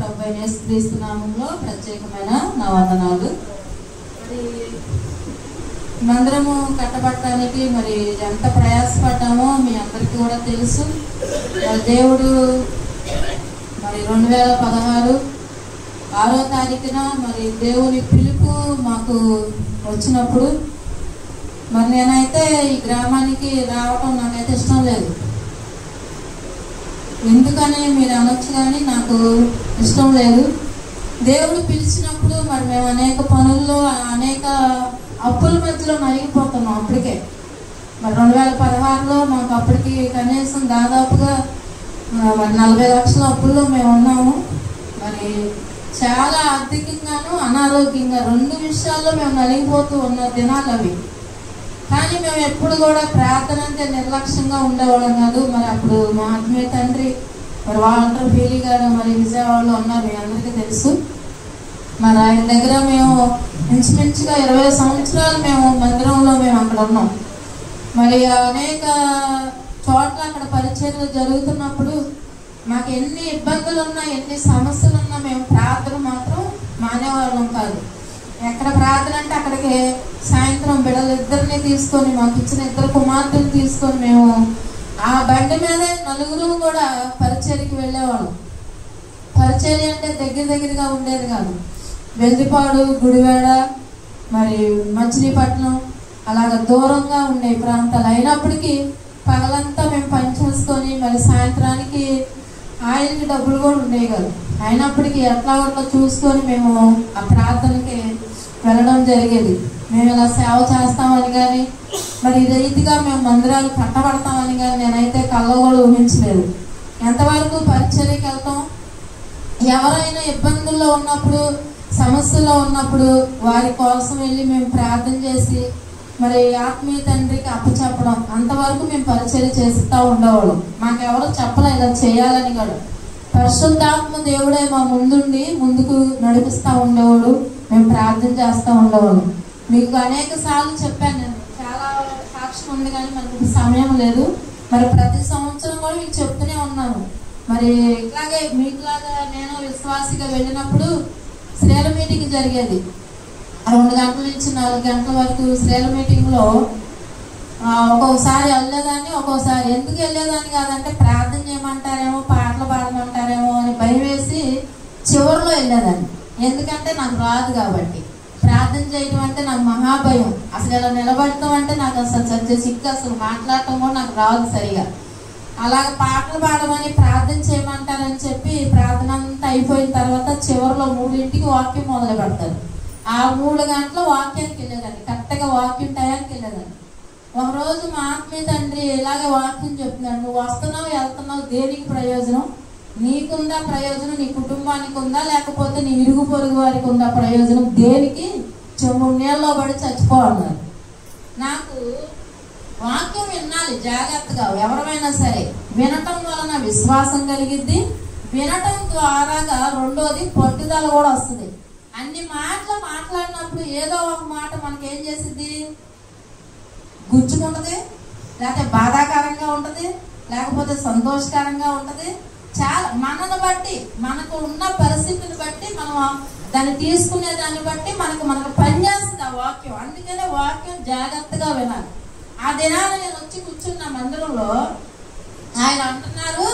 ప్రభు యేసుక్రీస్తు నామములో ప్రత్యేకమైన నా వందనాలు. మరి మందిరము కట్టబడటానికి మరి ఎంత ప్రయాసపడ్డామో మీ అందరికీ కూడా తెలుసు. దేవుడు మరి 2016 6వ తారీఖున మరి దేవుని పిలుపు మాకు వచ్చినప్పుడు మరి నేనైతే ఈ గ్రామానికి రావటం నాకైతే ఇష్టం లేదు. ఎందుకని మీరు అనొచ్చు, కానీ నాకు ఇష్టం లేదు. దేవుడు పిలిచినప్పుడు మరి మేము అనేక పనుల్లో అనేక అప్పుల మధ్యలో నలిగిపోతున్నాం. అప్పటికే మరి 2016లో మాకు అప్పటికి కనీసం దాదాపుగా మరి 40 లక్షల అప్పుల్లో మేము ఉన్నాము. మరి చాలా ఆర్థికంగాను అనారోగ్యంగా 2 విషయాల్లో మేము నలిగిపోతూ ఉన్న దినాలు అవి. కానీ మేము ఎప్పుడు కూడా ప్రార్థన అంటే నిర్లక్ష్యంగా ఉండేవాళ్ళం కాదు. మరి అప్పుడు మా ఆత్మీయ తండ్రి మరి వాల్టర్ ఫీలి గారు మరి విజయవాడలో ఉన్నారు, మీ అందరికీ తెలుసు. మరి ఆయన దగ్గర మేము ఇంచుమించుగా 20 సంవత్సరాలు మేము మందిరంలో మేము అక్కడ ఉన్నాం. మరి అనేక చోట్ల అక్కడ పరిచర్యలు జరుగుతున్నప్పుడు మాకు ఎన్ని ఇబ్బందులు ఉన్నా ఎన్ని సమస్యలు ఉన్నా మేము ప్రార్థన మాత్రం మానేవాళ్ళం కాదు. ఎక్కడ ప్రార్థన అంటే అక్కడికి సాయంత్రం బిడ్డలిద్దరిని తీసుకొని, మాకు ఇచ్చిన 2 కుమార్తెలు తీసుకొని మేము ఆ బండి మీదే నలుగురు కూడా పరిచర్యకి వెళ్ళేవాళ్ళం. పరిచర్య అంటే దగ్గరగా ఉండేది కాదు. వెల్లిపాడు, గుడివాడ, మరి మచిలీపట్నం అలాగ దూరంగా ఉండే ప్రాంతాలు అయినప్పటికీ పగలంతా మేము పనిచేసుకొని మరి సాయంత్రానికి ఆయనకి డబ్బులు కూడా ఉండేవి కాదు. అయినప్పటికీ ఎట్లా ఒకట్లా చూసుకొని మేము ఆ ప్రార్థనకి వెళ్ళడం జరిగేది. మేము ఇలా సేవ చేస్తామని కానీ మరి ఈ రీతిగా మేము మందిరాలు కట్టబడతామని కానీ నేనైతే కళ్ళ కూడా ఊహించలేదు. ఎంతవరకు పరిచర్యకి వెళ్తాం, ఎవరైనా ఇబ్బందుల్లో ఉన్నప్పుడు సమస్యలో ఉన్నప్పుడు వారి కోసం వెళ్ళి మేము ప్రార్థన చేసి మరి ఆత్మీయ తండ్రికి అప్పచెప్పడం, అంతవరకు మేము పరిచర్య చేస్తూ ఉండేవాళ్ళం. మాకెవరో చెప్పలే ఇలా చేయాలని కూడా. పరిశుద్ధాత్మ దేవుడే మా ముందుండి ముందుకు నడిపిస్తూ ఉండేవాడు. మేము ప్రార్థన చేస్తూ ఉండేవాళ్ళం. మీకు అనేక సార్లు చెప్పాను, నేను చాలా సాక్ష్యం ఉంది కానీ మనకు సమయం లేదు. మరి ప్రతి సంవత్సరం కూడా మీకు చెప్తూనే ఉన్నాను. మరి ఇట్లాగే మీకులాగా నేను విశ్వాసిగా వెళ్ళినప్పుడు శ్రేల మీటింగ్ జరిగేది. 2 గంటల నుంచి 4 గంటల వరకు శ్రేల మీటింగ్లో ఒక్కొక్కసారి వెళ్ళేదాన్ని, ఒక్కొక్కసారి ఎందుకు వెళ్ళేదాన్ని కాదంటే ప్రార్థన చేయమంటారేమో, పాటలు పాడమంటారేమో అని భయం వేసి చివరిలో వెళ్ళేదాన్ని. ఎందుకంటే నాకు రాదు కాబట్టి. ప్రార్థన చేయడం అంటే నాకు మహాభయం. అసలు ఇలా నిలబడతాం అంటే నాకు అసలు సత్య సిక్కు, అసలు మాట్లాడటం కూడా నాకు రాదు సరిగా. అలాగే పాటలు పాడమని ప్రార్థన చేయమంటారని చెప్పి ప్రార్థన అంతా అయిపోయిన తర్వాత చివరిలో 3ంటికి వాక్యం మొదలు పెడతారు. ఆ 3 గంటల వాక్యానికి వెళ్ళేదాన్ని, కరెక్ట్గా వాక్యం టయానికి వెళ్ళేదాన్ని. ఒకరోజు మా ఆత్మీయ తండ్రి ఇలాగే వాక్యం చెప్తున్నాడు, నువ్వు వస్తున్నావు వెళ్తున్నావు దేనికి ప్రయోజనం? నీకుందా ప్రయోజనం? నీ కుటుంబానికి ఉందా, లేకపోతే నీ ఇరుగు పొరుగు వారికి ఉందా ప్రయోజనం? దేనికి? చెమ్ము నీళ్ళలో పడి చచ్చిపోవాలి. నాకు వాక్యం వినాలి జాగ్రత్తగా. ఎవరైనా సరే వినటం వలన విశ్వాసం కలిగిద్ది. వినటం ద్వారాగా రెండోది పట్టుదల కూడా వస్తుంది. అన్ని మాటలు మాట్లాడినప్పుడు ఏదో ఒక మాట మనకి ఏం చేసిద్ది? గుచ్చుకుంటది, లేకపోతే బాధాకరంగా ఉంటది, లేకపోతే సంతోషకరంగా ఉంటది. చాలా మనను బట్టి, మనకు ఉన్న పరిస్థితిని బట్టి, మనం దాన్ని తీసుకునే దాన్ని బట్టి మనకు పనిచేస్తుంది ఆ వాక్యం. అందుకనే వాక్యం జాగ్రత్తగా వినాలి. ఆ దినాన నేను వచ్చి కూర్చున్న మందిరంలో ఆయన అంటున్నారు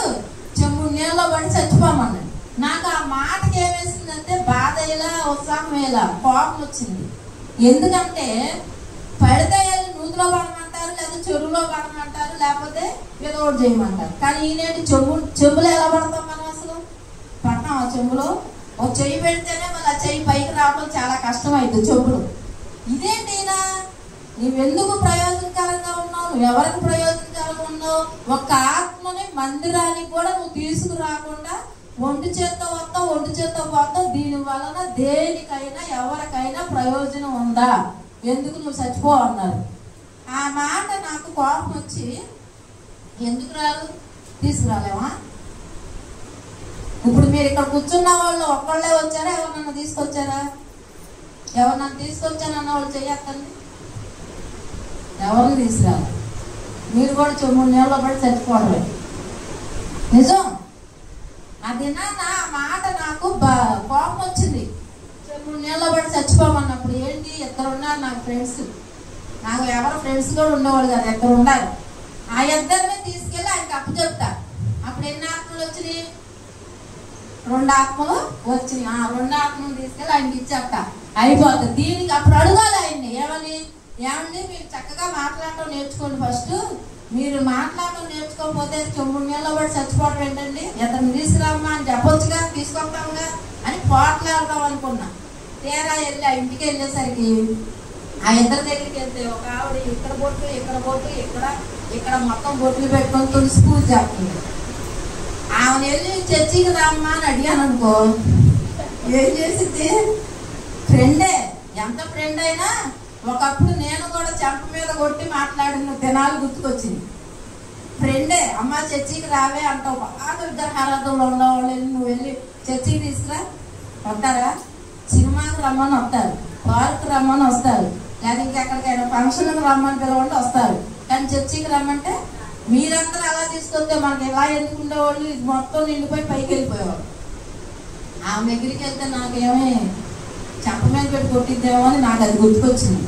చెంబు నీళ్ళలో పడి చచ్చిపోమన్నాడు. నాకు ఆ మాటకి ఏమేసిందంటే బాధ ఇలా, ఉత్సాహం ఇలా, కోపం వచ్చింది. ఎందుకంటే పడితే నూతిలో పడమంటారు, లేదా చెరువులో పడమంటారు, లేకపోతే ఏదో ఒకటి చేయమంటారు. కానీ ఈయనేంటి చెంబులో ఎలా పడతాం మనం? అసలు పడతాం ఆ చెంబులో? ఒక చెయ్యి పెడితేనే మళ్ళీ ఆ చెయ్యి పైకి రావడం చాలా కష్టం అవుతుంది చెంబులో. ఇదేంటి ఈయన, నువ్వెందుకు ప్రయోజనకరంగా ఉన్నావు? నువ్వు ఎవరికి ప్రయోజనకరంగా ఉన్నావు? ఒక ఆత్మని మందిరానికి కూడా నువ్వు తీసుకురాకుండా ఒంటి చేత్తో వస్తావు, ఒంటి చేత్తో పోతావు. దీని వలన దేనికైనా ఎవరికైనా ప్రయోజనం ఉందా? ఎందుకు నువ్వు చచ్చిపోవన్నారు? ఆ మాట నాకు కోపం వచ్చి, ఎందుకు రాదు? తీసుకురాలేమా? ఇప్పుడు మీరు ఇక్కడ కూర్చున్న వాళ్ళు ఒక్కళ్ళే వచ్చారా? ఎవరినన్నా తీసుకొచ్చారా? ఎవరినన్నా తీసుకొచ్చానన్న వాళ్ళు చెయ్యకండి. ఎవరిని తీసుకురాలి? మీరు కూడా 3 నెలల్లో పడి చచ్చిపోవడమే నిజం. ఆ అది నా మాట నాకు కోపం వచ్చింది. 3 నెలల పడి చచ్చిపోమన్నప్పుడు ఏంటి, ఇద్దరు ఉన్నారు నాకు ఫ్రెండ్స్. నాకు ఎవరు ఫ్రెండ్స్ కూడా ఉండేవాళ్ళు కదా, ఇద్దరు ఉన్నారు. ఆ ఇద్దరిని తీసుకెళ్ళి ఆయనకి అప్పచెప్తా. అప్పుడు ఎన్ని ఆత్మలు వచ్చినాయి? 2 ఆత్మలు వచ్చినాయి. ఆ 2 ఆత్మలు తీసుకెళ్ళి ఆయనకి ఇచ్చేస్తా, అయిపోతుంది. దీనికి అప్పుడు అడగాలి ఆయన్ని, ఏమండి మీరు చక్కగా మాట్లాడటం నేర్చుకోండి. ఫస్ట్ మీరు మాట్లాడటం నేర్చుకోకపోతే 9 నెలల పడి చచ్చిపోవడం ఏంటండి, ఇతను తీసుకురామ్మా అని చెప్పొచ్చుగా, తీసుకొస్తాముగా అని పోట్లాడదాం అనుకున్నా. తీరా వెళ్ళి ఆ ఇంటికి వెళ్ళేసరికి ఆ ఇద్దరి దగ్గరికి వెళ్తే ఒక ఆవిడ ఇక్కడ బొట్టు ఇక్కడ మొత్తం బొట్లు పెట్టుకొని తులసి పూజ చేస్తుంది. ఆమె వెళ్ళి చర్చికి రామ్మా అని అడిగాను అనుకో, ఏం చేసింది? ఫ్రెండే, ఎంత ఫ్రెండ్ అయినా ఒకప్పుడు నేను కూడా చెంప మీద కొట్టి మాట్లాడిన దినాలు గుర్తుకొచ్చింది. ఫ్రెండే, అమ్మ చర్చికి రావే అంటావు. బాగా విగ్రహారాధనలో ఉన్నవాళ్ళు నువ్వు వెళ్ళి చర్చికి తీసుకురా, వస్తారా? సినిమాకి రమ్మని వస్తారు, పార్క్ రమ్మని వస్తారు, లేదా ఇంకెక్కడికైనా ఫంక్షన్కి రమ్మని పిలవండి వస్తారు. కానీ చర్చికి రమ్మంటే మీరందరూ అలా తీసుకొస్తే మనకి ఎలా ఎందుకు ఉండేవాళ్ళు, ఇది మొత్తం నిండిపోయి పైకి వెళ్ళిపోయేవాళ్ళు. ఆమె దగ్గరికి వెళ్తే నాకేమీ చెంప మీద పెట్టి కొట్టిద్దేమో అని నాకు అది గుర్తుకొచ్చింది.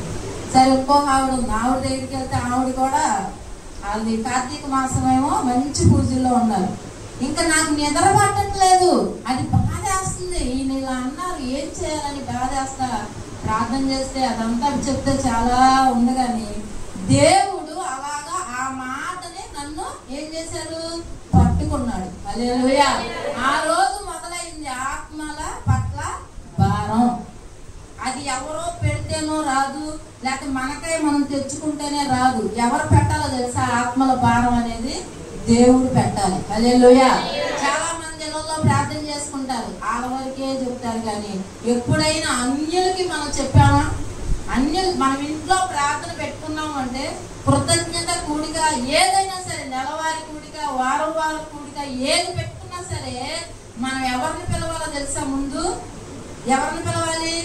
సరే ఇంకొక ఆవిడ ఉంది, ఆవిడ దగ్గరికి వెళ్తే ఆవిడ కూడా అది కార్తీక మాసమేమో మంచి పూజల్లో ఉన్నారు. ఇంకా నాకు నిద్ర పట్టట్లేదు, అది బాధేస్తుంది. ఈయన ఇలా అన్నారు, ఏం చేయాలని బాధేస్తా. ప్రార్థన చేస్తే అదంతా చెప్తే చాలా ఉంది, కానీ దేవుడు అలాగా ఆ మాటని నన్ను ఏం చేశారు, పట్టుకున్నాడు. హల్లెలూయా. ఆ రోజు మొదలైంది ఆత్మల పట్ల భారం. అది ఎవరో పెడితేనో రాదు, లేకపోతే మనకై మనం తెచ్చుకుంటేనే రాదు. ఎవరు పెట్టాలో తెలుసా? ఆత్మల భారం అనేది దేవుడు పెట్టాలి. హల్లెలూయా. చాలా మంది ఇళ్ళలో ప్రార్థన చేసుకుంటారు, వాళ్ళ వరకే చెప్తారు, కానీ ఎప్పుడైనా అన్యులకి మనం చెప్పామా? అన్యులు మనం ఇంట్లో ప్రార్థన పెట్టుకున్నాము అంటే కృతజ్ఞత కూడిక ఏదైనా సరే, నెలవారి కూడిక, వారం కూడిక, ఏది పెట్టుకున్నా సరే మనం ఎవరిని పిలవాలో తెలుసా? ముందు ఎవరిని పిలవాలి?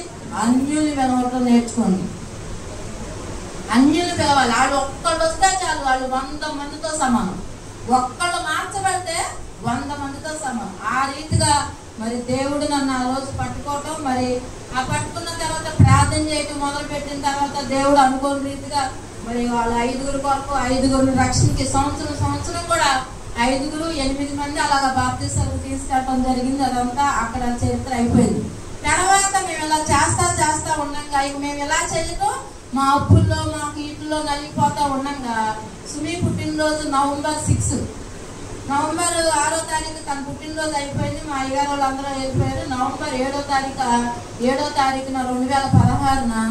అన్యుల్ని పిలవటం నేర్చుకోండి. అన్యుల్ని పిలవాలి. వాళ్ళు ఒక్కళ్ళు వస్తే చాలు, వాళ్ళు 100 మందితో సమానం. ఒక్కళ్ళు మార్చబడితే 100 మందితో సమానం. ఆ రీతిగా మరి దేవుడు నన్ను ఆ రోజు పట్టుకోవటం, మరి ఆ పట్టుకున్న తర్వాత ప్రార్థన చేయటం మొదలు పెట్టిన తర్వాత దేవుడు అనుకోని రీతిగా మరి వాళ్ళ 5 కొరకు 5 రక్షణకి సంవత్సరం కూడా 5, 8 మంది అలాగా బాప్తిసాలు తీసుకెళ్ళటం జరిగింది. అదంతా అక్కడ చరిత్ర అయిపోయింది. తర్వాత మేము ఇలా చేస్తా ఉన్నాగా, ఇక మేము ఇలా చేయటం మా అప్పుల్లో మాకు ఇంట్లో నలిగిపోతా ఉన్నాగా, సుమి పుట్టినరోజు నవంబర్ 6 తన పుట్టినరోజు అయిపోయింది. మా అయ్యగారు వాళ్ళందరూ వెళ్ళిపోయారు. నవంబర్ 7వ తారీఖున 2016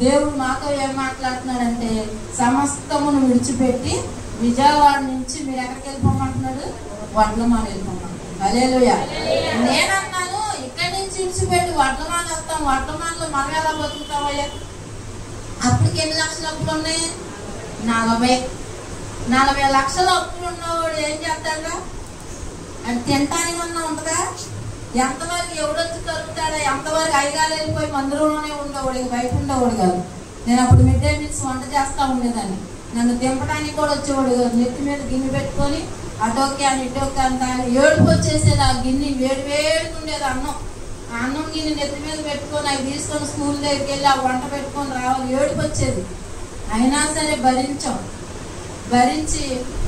దేవుడు మాతో ఏం మాట్లాడుతున్నాడంటే, సమస్తమును విడిచిపెట్టి విజయవాడ నుంచి మీరు ఎక్కడికి వెళ్ళిపోమంటున్నాడు? వడ్లమాన వెళ్ళిపోమన్నాడు. హల్లెలూయా. నేనన్నాను, ఇక్కడి నుంచి విడిచిపెట్టి వడ్లమాన వస్తాం, వడ్లమానలో మనం ఎలా బతుకుతామయ్యా? అప్పటికి ఎన్ని లక్షల అప్పులు ఉన్నాయి? 40 లక్షల అప్పులు ఉన్నవాడు ఏం చేస్తాడు? అది తినటానికి అన్నా ఉంటుందా? ఎంతవరకు ఎవడొచ్చి కలుగుతాడా? ఎంతవరకు అయ్యగారు వెళ్ళిపోయి మందిరంలోనే ఉండేవాడు, బయట ఉండేవాడు కాదు. నేను అప్పుడు మిడ్ డే మీల్స్ వంట చేస్తూ ఉండేదాన్ని. నన్ను దింపడానికి కూడా వచ్చేవాడు కాదు. నెత్తి మీద గిన్నె పెట్టుకొని అటోకే అని ఇటోకే అంత ఏడుపు వచ్చేసేది. ఆ గిన్నె వేడివేడికి ఉండేది అన్నం. ఆ అన్నం గిన్నె నెత్తి మీద పెట్టుకొని అవి తీసుకొని స్కూల్ దగ్గరికి వెళ్ళి ఆ వంట పెట్టుకొని రావాలి, ఏడుపు వచ్చేది. అయినా సరే భరించి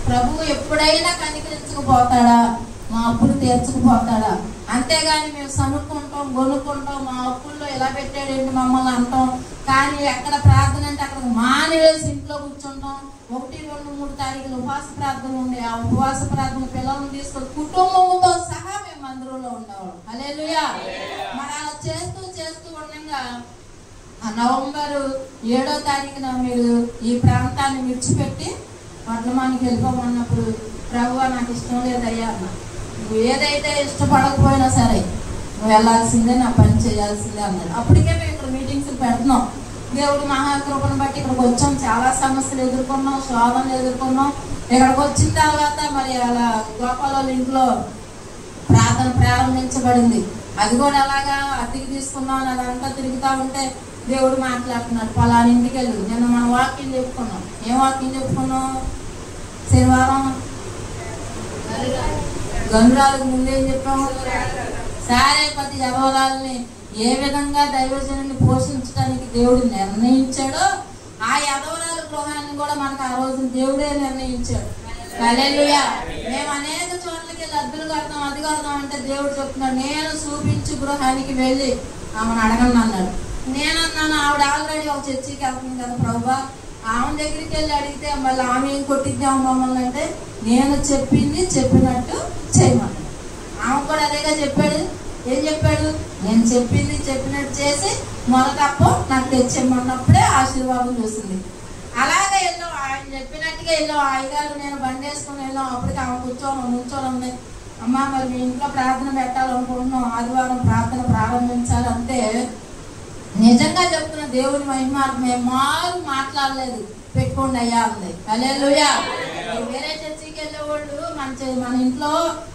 ప్రభువు ఎప్పుడైనా కనికరించకపోతాడా? మా అప్పులు తీర్చకపోతాడా? అంతేగాని మేము సనుక్కుంటాం, గొనుక్కుంటాం, మా అప్పుల్లో ఎలా పెట్టాడేంటి మమ్మల్ని అంటాం. కానీ ఎక్కడ ప్రార్థన అంటే అక్కడ మానివేసి ఇంట్లో కూర్చుంటాం. 1, 2, 3 తారీఖులు ఉపవాస ప్రార్థనలు ఉండే, ఆ ఉపవాస ప్రార్థన పిల్లలను తీసుకొని కుటుంబంతో సహా మేము మందిరంలో ఉండేవాళ్ళం. హల్లెలూయా. మరి అలా చేస్తూ ఉండగా ఆ నవంబర్ 7వ తారీఖున మీరు ఈ ప్రాంతాన్ని విడిచిపెట్టి వడ్లమానికి వెళ్ళిపోమన్నప్పుడు, ప్రభువా నాకు ఇష్టం లేదయ్యా అన్న, నువ్వు ఏదైతే ఇష్టపడకపోయినా సరే నువ్వు వెళ్ళాల్సిందే, నా పని చేయాల్సిందే అన్నాడు. అప్పటికే మేము ఇక్కడ మీటింగ్స్ పెడుతున్నాం. దేవుడు మహాకృపను బట్టి ఇక్కడికి వచ్చాం. చాలా సమస్యలు ఎదుర్కొన్నాం, శోధనలు ఎదుర్కొన్నాం. ఇక్కడికి వచ్చిన తర్వాత మరి అలా గోపాల ఇంట్లో ప్రార్థన ప్రారంభించబడింది. అది కూడా అలాగా అద్దెకి తీసుకున్నాం. అదంతా తిరుగుతూ ఉంటే దేవుడు మాట్లాడుతున్నాడు, పలానా ఇంటికి వెళ్ళు. నిన్న మనం వాకింగ్ చెప్పుకున్నాం. ఏం వాకింగ్ చెప్పుకున్నాం? శనివారం గనురాలకు ముందేం చెప్పాము? సారేపతి యవరాలని ఏ విధంగా దైవజనుని పోషించడానికి దేవుడు నిర్ణయించాడో ఆ యవరాల గృహాన్ని కూడా మనకు ఆ రోజు దేవుడే నిర్ణయించాడు. హల్లెలూయా. మేము అనేక చోట్లకి వెళ్ళి అద్దులు కడతాం, అది కడతాం అంటే దేవుడు చెప్తున్నాడు, నేను చూపించు గృహానికి వెళ్ళి ఆమెను అడగండి అన్నాడు. నేనన్నాను, ఆవిడ ఆల్రెడీ ఒక చర్చికి వెళ్తుంది కదా ప్రభువా, ఆమె దగ్గరికి వెళ్ళి అడిగితే మళ్ళీ ఆమె ఏం కొట్టిద్దాం మమ్మల్ని అంటే, నేను చెప్పింది చెప్పినట్టు చేయమన్నాడు. ఆమె కూడా అదేగా చెప్పాడు. ఏం చెప్పాడు? నేను చెప్పింది చెప్పినట్టు చేసి మొదటప్పో నాకు తెచ్చేమన్నప్పుడే ఆశీర్వాదం చూసింది. అలాగే వెళ్ళాం, ఆయన చెప్పినట్టుగా వెళ్ళాం. అయ్యగారు నేను బండి వేసుకుని వెళ్ళాం. అప్పటికి ఆమె నుంచోని ఉంది. అమ్మ మరి మీ ఇంట్లో ప్రార్థన పెట్టాలనుకుంటున్నాం, ఆదివారం ప్రార్థన ప్రారంభించాలి అంటే, నిజంగా చెప్తున్న దేవుని మహిమార్గమే, మారు మాట్లాడలేదు, పెట్టుకోండి అయ్యా అంది. హల్లెలూయా. వేరే చర్చికి వెళ్ళేవాళ్ళు మన ఇంట్లో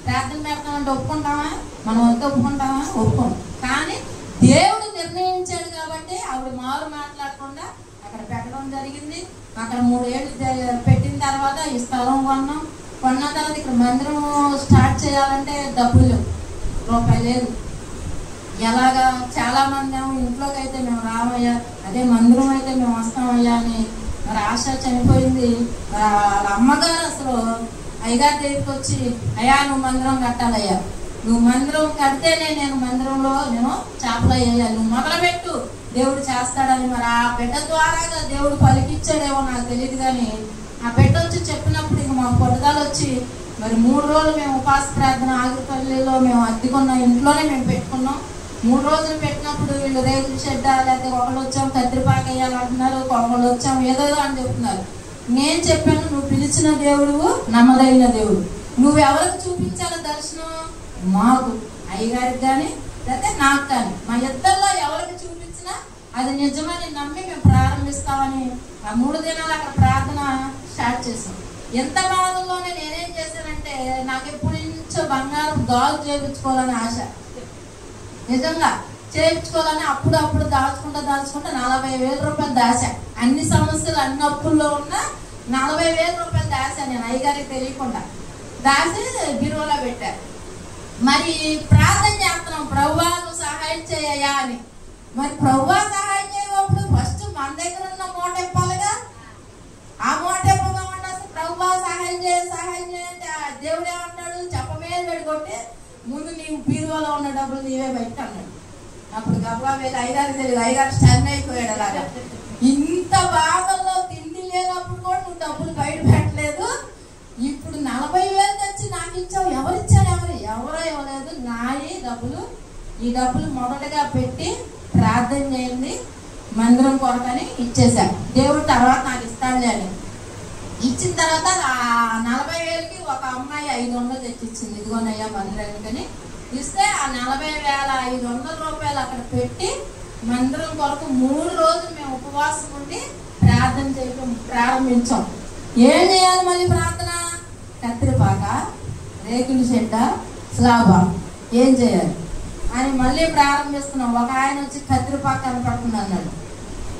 ప్రార్థన పెడతామంటే ఒప్పుకుంటామా? మనం అంతా ఒప్పుకుంటామా? ఒప్పుకోం. కానీ దేవుడు నిర్ణయించాడు కాబట్టి ఆవిడ మారు మాట్లాడకుండా అక్కడ పెట్టడం జరిగింది. అక్కడ 3 ఏళ్ళు పెట్టిన తర్వాత ఈ స్థలం కొన్న తర్వాత ఇక్కడ మందిరం స్టార్ట్ చేయాలంటే డబ్బులు రూపాయి లేదు. ఎలాగా చాలా మంది ఏమో ఇంట్లోకి అయితే మేము రామయ్యా, అదే మందిరం అయితే మేము వస్తామయ్యా అని. మరి ఆశ చనిపోయింది. వాళ్ళ అమ్మగారు అసలు అయ్యగారి దగ్గరికి వచ్చి, అయ్యా నువ్వు మందిరం కట్టాలయ్యా, నువ్వు మందిరం కడితేనే నేను మందిరంలో నేను చేపలు వేయాలి, నువ్వు మొదలుపెట్టు దేవుడు చేస్తాడని. మరి ఆ బిడ్డ ద్వారాగా దేవుడు పలికిచ్చాడేమో నాకు తెలియదు. కానీ ఆ బిడ్డ వచ్చి చెప్పినప్పుడు ఇంక మాకు పట్టుదల వచ్చి మరి 3 రోజులు మేము ఉపాస ప్రార్థన ఆగిపల్లిలో మేము అద్దెకున్న ఇంట్లోనే మేము పెట్టుకున్నాం. 3 రోజులు పెట్టినప్పుడు వీళ్ళు రేకుల షెడ్, లేకపోతే ఒకళ్ళు వచ్చాము కత్తిరిపాక వేయాలంటున్నారు, ఒకళ్ళు వచ్చాము ఏదో అని చెప్తున్నారు. నేను చెప్పాను, నువ్వు పిలిచిన దేవుడు నమ్మదగిన దేవుడు. నువ్వు ఎవరికి చూపించాలి దర్శనం? మాకు, అయ్యగారికి కానీ లేకపోతే నాకు కానీ, మా ఇద్దరిలో ఎవరికి చూపించినా అది నిజమని నమ్మి మేము ప్రారంభిస్తామని ఆ 3 దినాలు అక్కడ ప్రార్థన స్టార్ట్ చేసాం. ఎంత బాధల్లోనే నేనేం చేశానంటే, నాకు ఎప్పటి నుంచో బంగారం గాజు చేయించుకోవాలని ఆశ, నిజంగా చేయించుకోవాలని అప్పుడు దాచుకుంటా 40,000 రూపాయలు దాచా. అన్ని సమస్యలు అన్ని అప్పుల్లో ఉన్న 40,000 రూపాయలు దాచా నేను, అయ్యగారికి తెలియకుండా దాచి బీరువాలో పెట్టాను. మరి ప్రార్థన చేస్తున్నాం, ప్రభువా నువ్వు సహాయం చేయయా అని. మరి ప్రభువా సహాయం చేయప్పుడు ఫస్ట్ మన దగ్గర ఉన్న మూట ఇప్పాలిగా. ఆ మూట ఇప్పకుండా ప్రభువా సహాయం చేయంటే దేవుడు ఏమంటాడు? చెప్పమే పెట్టుకుంటే ముందు నీవు బీరువాలో ఉన్న డబ్బులు నీవే బయట అన్నాడు. అప్పుడు గబ్బా వెళ్ళి అయ్యగారికి తెలియదు, అయ్యగారు స్టన్ అయిపోయాడు. అలాగా ఇంత బాధల్లో తిండి లేనప్పుడు కూడా నువ్వు డబ్బులు బయట పెట్టలేదు, ఇప్పుడు 40,000 తెచ్చి నాకు ఇచ్చావు, ఎవరిచ్చారు? ఎవరో ఇవ్వలేదు, నాయి డబ్బులు. ఈ డబ్బులు మొదటగా పెట్టి ప్రార్థన చేయండి మందిరం కొరకని ఇచ్చేశాను. దేవుడు తర్వాత నాకు ఇస్తాడులే అని ఇచ్చిన తర్వాత ఆ 40,000కి ఒక అమ్మాయి 500 తెచ్చిచ్చింది. ఇదిగోనయ్యా మందిరానికని ఇస్తే ఆ 40,500 రూపాయలు అక్కడ పెట్టి మందిరం కొరకు 3 రోజులు మేము ఉపవాసం ఉండి ప్రార్థన చేయడం ప్రారంభించాం. ఏం చేయాలి మళ్ళీ ప్రార్థన? కత్తిరిపాక, రేకుల షెడ్డ, స్లాబా, ఏం చేయాలి అని మళ్ళీ ప్రారంభిస్తున్నాం. ఒక ఆయన వచ్చి కత్తిరిపాక కనపడుతుంది అన్నాడు,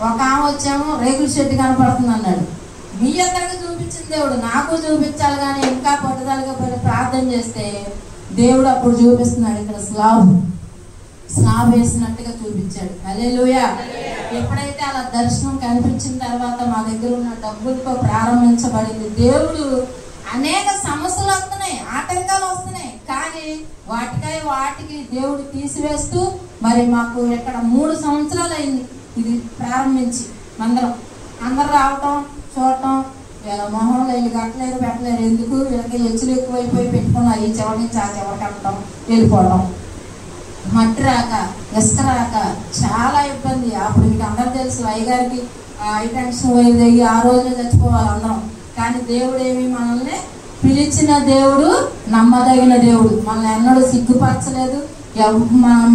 ఒక ఆమె వచ్చేమో రేకుల షెడ్ కనపడుతుంది అన్నాడు. మీ అందరికి చూపించిన దేవుడు నాకు చూపించాలి. కానీ ఇంకా పట్టుదలగా ప్రార్థన చేస్తే దేవుడు అప్పుడు చూపిస్తున్నాడు, ఇక్కడ స్లాబ్ వేసినట్టుగా చూపించాడు. హల్లెలూయా. ఎప్పుడైతే అలా దర్శనం కనిపించిన తర్వాత మా దగ్గర ఉన్న డబ్బులతో ప్రారంభించబడింది. దేవుడు అనేక సమస్యలు వస్తున్నాయి, ఆటంకాలు వస్తున్నాయి, కానీ వాటికి దేవుడు తీసివేస్తూ మరి మాకు ఇక్కడ 3 సంవత్సరాలు అయింది ఇది ప్రారంభించి. అందరూ రావటం చూడటం, మొహంలో వీళ్ళు కట్టలేరు పెట్టలేరు, ఎందుకు వీళ్ళకి ఎచ్చులు ఎక్కువైపోయి పెట్టుకున్నాం, ఈ చివరి నుంచి ఆ చివరి కట్టడం వెళ్ళిపోవడం, మట్టి రాక ఇసుక రాక చాలా ఇబ్బంది. అప్పుడు మీకు అందరూ తెలుసు, అయ్యగారికి హైటెన్షన్ వైర్ దిగి ఆ రోజునే చచ్చిపోవాలి అందరం. కానీ దేవుడు ఏమి మనల్ని పిలిచిన దేవుడు నమ్మదగిన దేవుడు, మనల్ని ఎన్నడూ సిగ్గుపరచలేదు,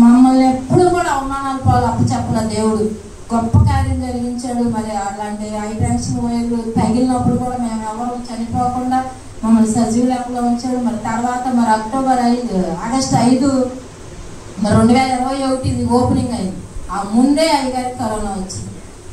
మమ్మల్ని ఎప్పుడు కూడా అవమానాలు పాలు అప్పచెప్పలే. దేవుడు గొప్ప కార్యం జరిగించాడు. మరి అలాంటి హైటెన్షన్ వైర్లు తగిలినప్పుడు కూడా మేము ఎవరు చనిపోకుండా మమ్మల్ని సజీవ లెక్కలో ఉంచాడు. మరి తర్వాత మరి ఆగస్టు 5 మరి 2021 ఓపెనింగ్ అయింది. ఆ ముందే అయ్యగారికి కరోనా వచ్చింది.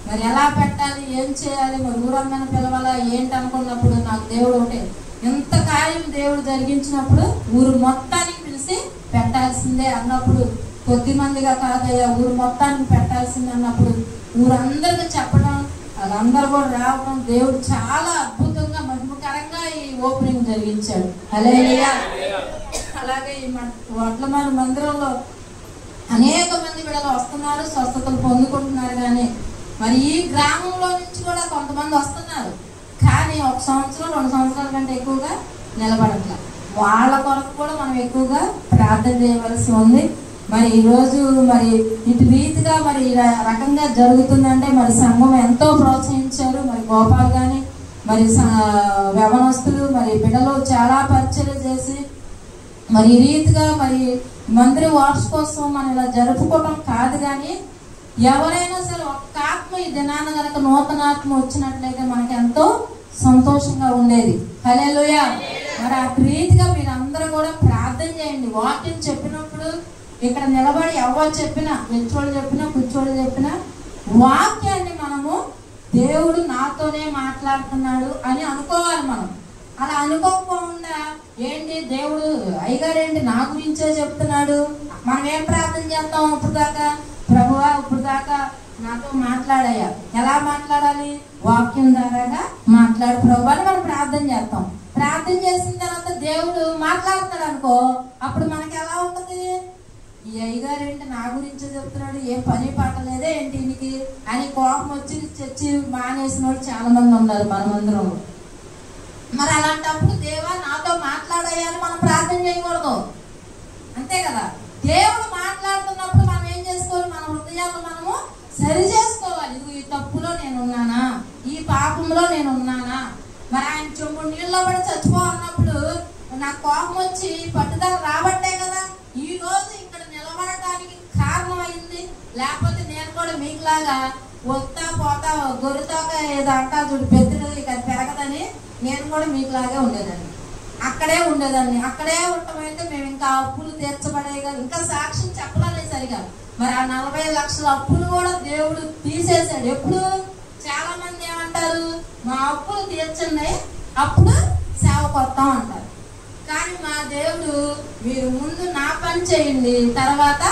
మరి ఎలా పెట్టాలి, ఏం చేయాలి, మరి ఊరందరిని పిలవాలా ఏంటి అనుకున్నప్పుడు నాకు దేవుడు ఒకటే, ఎంత కార్యం దేవుడు జరిగించినప్పుడు ఊరు మొత్తానికి పిలిచి పెట్టాల్సిందే అన్నప్పుడు, కొద్ది మందిగా కాదయ్యా ఊరు మొత్తానికి పెట్టాల్సిందే అన్నప్పుడు ఊరందరికీ చెప్పడం, వాళ్ళందరూ కూడా రావడం, దేవుడు చాలా అద్భుతంగా మహిమకరంగా ఈ ఓపెనింగ్ జరిగించాడు. హల్లెలూయా. అలాగే ఈ వడ్లమారు మందిరంలో అనేక మంది బిడ్డలు వస్తున్నారు, స్వస్థతలు పొందుకుంటున్నారు. కానీ మరి ఈ గ్రామంలో నుంచి కూడా కొంతమంది వస్తున్నారు, కానీ 1 సంవత్సరం 2 సంవత్సరాల కంటే ఎక్కువగా నిలబడట్ల. వాళ్ళ కొరకు కూడా మనం ఎక్కువగా ప్రార్థన చేయవలసి ఉంది. మరి ఈరోజు మరి ఇటు రీతిగా మరి రకంగా జరుగుతుందంటే మరి సంఘం ఎంతో ప్రోత్సహించారు. మరి గోపాల్ కానీ మరి యవనస్తులు మరి బిడ్డలు చాలా పరిచయం చేసి మరి ఈ రీతిగా మరి మందిర వార్షికోత్సవం మనం ఇలా జరుపుకోవడం కాదు, కానీ ఎవరైనా సరే ఒక్క ఆత్మ ఈ దినాన కనుక నూతన ఆత్మ వచ్చినట్లయితే మనకి ఎంతో సంతోషంగా ఉండేది. హల్లెలూయా. మరి ఆ రీతిగా మీరందరూ కూడా ప్రార్థన చేయండి. వాక్యం చెప్పినప్పుడు ఇక్కడ నిలబడి ఎవరు చెప్పినా, నిల్చోళ్ళు చెప్పినా, కూర్చోళ్ళు చెప్పినా వాక్యాన్ని మనము దేవుడు నాతోనే మాట్లాడుతున్నాడు అని అనుకోవాలి. మనం అలా అనుకోకుండా ఏంటి దేవుడు అయ్యగారు ఏంటి నా గురించే చెప్తున్నాడు, మనం ఏం ప్రార్థన చేస్తాం? ఇప్పుడు దాకా ప్రభువా ఇప్పుడు దాకా నాతో మాట్లాడయ్యా. ఎలా మాట్లాడాలి? వాక్యం ద్వారాగా మాట్లాడు ప్రభు అని మనం ప్రార్థన చేస్తాం. ప్రార్థన చేసిన తర్వాత దేవుడు మాట్లాడతాడు అనుకో, అప్పుడు మనకి ఎలా ఉంటుంది? ఈ అయ్యగారు ఏంటి నా గురించే చెప్తున్నాడు, ఏం పని పాటలేదే ఏంటి ఈయనకి అని కోపం వచ్చి చచ్చి మానేసిన వాళ్ళు చాలా మంది ఉన్నారు మన మందిరంలో. మరి అలాంటప్పుడు దేవా నాతో మాట్లాడయ్యాని మనం ప్రార్థన చేయకూడదు, అంతే కదా. దేవుడు మాట్లాడుతున్నప్పుడు మనం ఏం చేసుకోవాలి? మన హృదయాలను మనము సరి చేసుకోవాలి. ఈ తప్పులో నేనున్నానా, ఈ పాపంలో నేనున్నానా? మరి ఆయన చెంబు నీళ్ళలో పడి చచ్చిపోవాలన్నప్పుడు నాకు కోపం వచ్చి పట్టుదల రాబట్టే కదా ఈ రోజు ఇక్కడ నిలబడటానికి కారణం అయింది. లేకపోతే నేను కూడా మీకులాగా వస్తా పోతా గొర్రెతోక ఏదో అంటా చూడు పెద్దలు ఇక పెరగదని నేను కూడా మీకులాగే ఉండేదాన్ని, అక్కడే ఉండేదాన్ని. అక్కడే ఉండటమైతే మేము ఇంకా అప్పులు తీర్చబడే కదా, ఇంకా సాక్ష్యం చెప్పలేదు సరిగా. మరి ఆ 40 లక్షల అప్పులు కూడా దేవుడు తీసేశాడు. ఎప్పుడు? చాలా మంది ఏమంటారు, మా అప్పులు తీర్చండి అప్పుడు సేవ కొత్తాం అంటారు. కానీ మా దేవుడు మీరు ముందు నా పని చేయండి, తర్వాత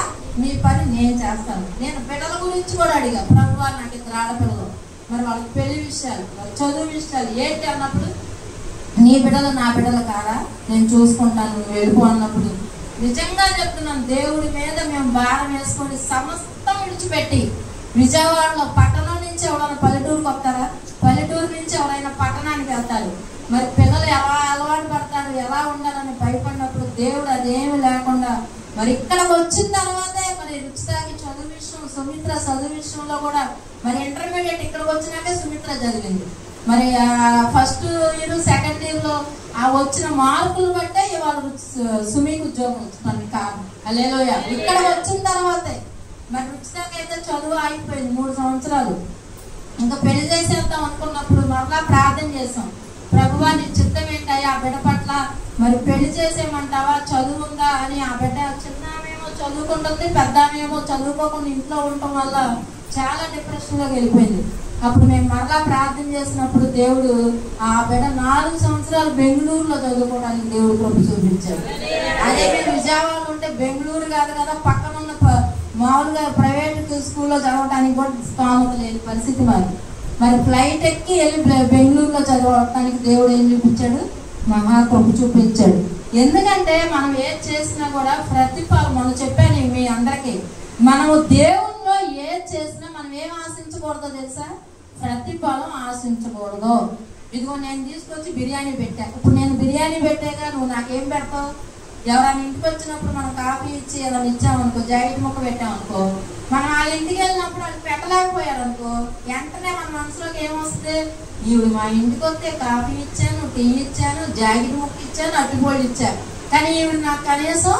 మీ పని నేను చేస్తాను. నేను బిడ్డల గురించి కూడా అడిగా, ప్రభువా నాకు 2 ఆడపిల్లలు, మరి వాళ్ళకి పెళ్లి విషయాలు, వాళ్ళ చదువు విషయాలు ఏంటి అన్నప్పుడు, నీ బిడ్డలు నా బిడ్డలు కాదా, నేను చూసుకుంటాను, నువ్వు వెళ్ళిపో అన్నప్పుడు నిజంగా చెప్తున్నాను, దేవుడి మీద మేము భారం వేసుకొని సమస్తం విడిచిపెట్టి విజయవాడలో పట్టణం నుంచి ఎవరైనా పల్లెటూరుకి వస్తారా? పల్లెటూరు నుంచి ఎవరైనా పట్టణానికి వెళ్తారు. మరి పిల్లలు ఎలా అలవాటు పడతారు, ఎలా ఉండాలని భయపడినప్పుడు దేవుడు అదేమి లేకుండా మరి ఇక్కడికి వచ్చిన తర్వాతే మరి రుచితాకి చదువు విషయం, సుమిత్ర చదువు విషయంలో కూడా మరి ఇంటర్మీడియట్ ఇక్కడికి వచ్చినాకే సుమిత్ర చదివింది. మరి ఫస్ట్ ఇయర్ సెకండ్ ఇయర్ లో ఆ వచ్చిన మార్కులు బట్టే ఇవాళ సుమికి ఉద్యోగం వచ్చింది కారణం. హల్లెలూయా. ఇక్కడ వచ్చిన తర్వాతే మరి రుచితాకైతే చదువు ఆగిపోయింది 3 సంవత్సరాలు. ఇంకా పెళ్లి చేసేద్దాం అనుకున్నప్పుడు మరలా ప్రార్థన చేసాం, ప్రభువా నీ చిత్తం ఏంటయ్యా ఆ బిడ్డ పట్ల, మరి పెళ్లి చేసేయమంటావా, చదువు ఉందా అని. ఆ బిడ్డ చిన్నమేమో చదువుకుంటుంది, పెద్దామేమో చదువుకోకుండా ఇంట్లో ఉండటం వల్ల చాలా డిప్రెషన్ లోకి వెళ్ళిపోయింది. అప్పుడు మేము మరలా ప్రార్థన చేసినప్పుడు దేవుడు ఆ బిడ్డ 4 సంవత్సరాలు బెంగళూరులో చదువుకోవడానికి దేవుడు కృప చూపించాడు. అదే మేము విజయవాడలో ఉంటే బెంగళూరు కాదు కదా, పక్కన ఉన్న మామూలుగా ప్రైవేట్ స్కూల్లో చదవడానికి కూడా స్థామత లేని పరిస్థితి. మరి ఫ్లైట్ ఎక్కి వెళ్ళి బెంగళూరులో చదవడానికి దేవుడు ఏం చూపించాడు? మహాకృప చూపించాడు. ఎందుకంటే మనం ఏది చేసినా కూడా ప్రతిఫలం, మనం చెప్పాను మీ అందరికీ, మనము దేవుల్లో ఏది చేసినా మనం ఏం ఆశించకూడదో తెలుసా? ప్రతిఫలం ఆశించకూడదు. ఇదిగో నేను తీసుకొచ్చి బిర్యానీ పెట్టా, ఇప్పుడు నేను బిర్యానీ పెట్టాక నువ్వు నాకేం పెడతావు? ఎవరైనా ఇంటికి వచ్చినప్పుడు మనం కాఫీ ఇచ్చి ఏదైనా ఇచ్చామనుకో, జాకెట్ ముక్క పెట్టామనుకో, మనం వాళ్ళ ఇంటికి వెళ్ళినప్పుడు అది పెట్టలేకపోయారు అనుకో, వెంటనే మన మనసులోకి ఏమొస్తుంది? ఈవిడ మా ఇంటికి వస్తే కాఫీ ఇచ్చాను, టీ ఇచ్చాను, జాకెట్ ముక్క ఇచ్చాను, అరటిపళ్ళు ఇచ్చాను, కానీ ఈవిడ నాకు కనీసం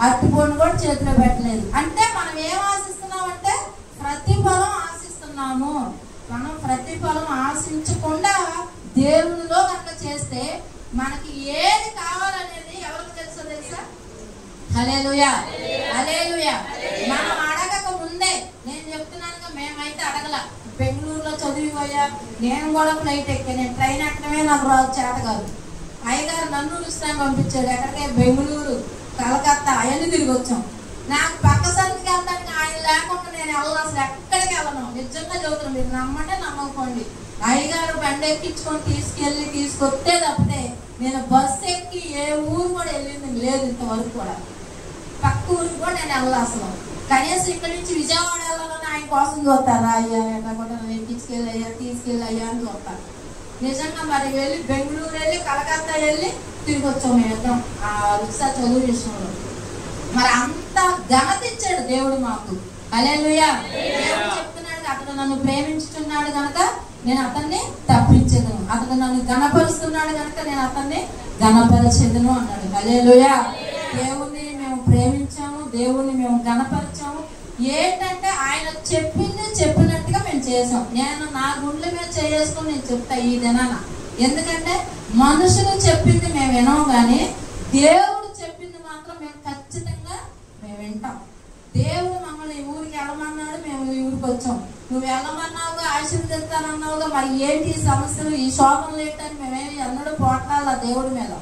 అరటిపళ్ళు కూడా చేతిలో పెట్టలేదు. అంటే మనం ఏం ఆశిస్తున్నామంటే ప్రతిఫలం ఆశిస్తున్నాము. మనం ప్రతిఫలం ఆశించకుండా దేవునిలో కనుక చేస్తే మనకి ఏది కావాలనేది ఎవరికి తెలుసా? హల్లెలూయా, హల్లెలూయా. మనం అడగక ముందే, నేను చెప్తున్నాను మేమైతే అడగల. బెంగళూరులో చదివిపోయా, నేను కూడా ఫ్లైట్ ఎక్కా, నేను ట్రైన్ ఎక్కడమే నాకు రాదు, చేత కాదు. అయ్యగారు నన్ను ఉచితంగా పంపించాడు. ఎక్కడికే బెంగళూరు, కలకత్తా అవన్నీ తిరిగి వచ్చాం. నాకు పక్క సంతికి వెళ్ళడానికి ఆయన లేకుండా నేను వెళ్ళను, అసలు ఎక్కడికి వెళ్ళను. నిజంగా చదువుతున్నాను, మీరు నమ్మంటే నమ్మకపోండి. అయ్యగారు బండి ఎక్కించుకొని తీసుకొస్తే తప్పితే నేను బస్సు ఎక్కి ఏ ఊరు కూడా వెళ్ళింది లేదు ఇంతవరకు కూడా. పక్క ఊరికి కూడా నేను వెళ్ళాలి అసలు. కనీసం ఇక్కడి నుంచి విజయవాడ వెళ్ళాలని ఆయన కోసం చూస్తారా, అయ్యా ఎట్లా కూడా తీసుకెళ్ళి అయ్యా అని చూస్తాను. నిజంగా మరి వెళ్ళి బెంగళూరు వెళ్ళి కలకత్తా వెళ్ళి తిరిగి వచ్చాం మేము ఇద్దరం ఆ రిక్షా చదువు విషయంలో. మరి అంత ఘనత ఇచ్చాడు దేవుడు మాకు. హల్లెలూయా. దేవుడు చెప్తున్నాడు, అతడు నన్ను ప్రేమించుతున్నాడు కనుక నేను అతన్ని తప్పించేదను, అతడు నన్ను ఘనపరుస్తున్నాడు కనుక నేను అతన్ని ఘనపరచేదను అన్నాడు. హల్లెలూయా. దేవుణ్ణి మేము ప్రేమించాము, దేవుణ్ణి మేము ఘనపరిచాము. ఏంటంటే ఆయన చెప్పినట్టుగా మేము చేసాం. నేను నా గుండె మీద చేసుకుని నేను చెప్తా ఈ దినాన. ఎందుకంటే మనుషులు చెప్పింది మేము వినము, కానీ దేవుడు చెప్పింది మాత్రం మేము ఖచ్చితంగా మేము వింటాం. దేవుడు మమ్మల్ని ఈ ఊరికి వెళ్ళమన్నాడు, మేము ఈ ఊరికి వచ్చాం. నువ్వు వెళ్ళమన్నావుగా, ఆశీర్వదిస్తానన్నావుగా, మరి ఏంటి ఈ సమస్యలు, ఈ శోభలు ఏంటని మేమేమి ఎన్నడూ పోట్లాడాల దేవుడి మీద.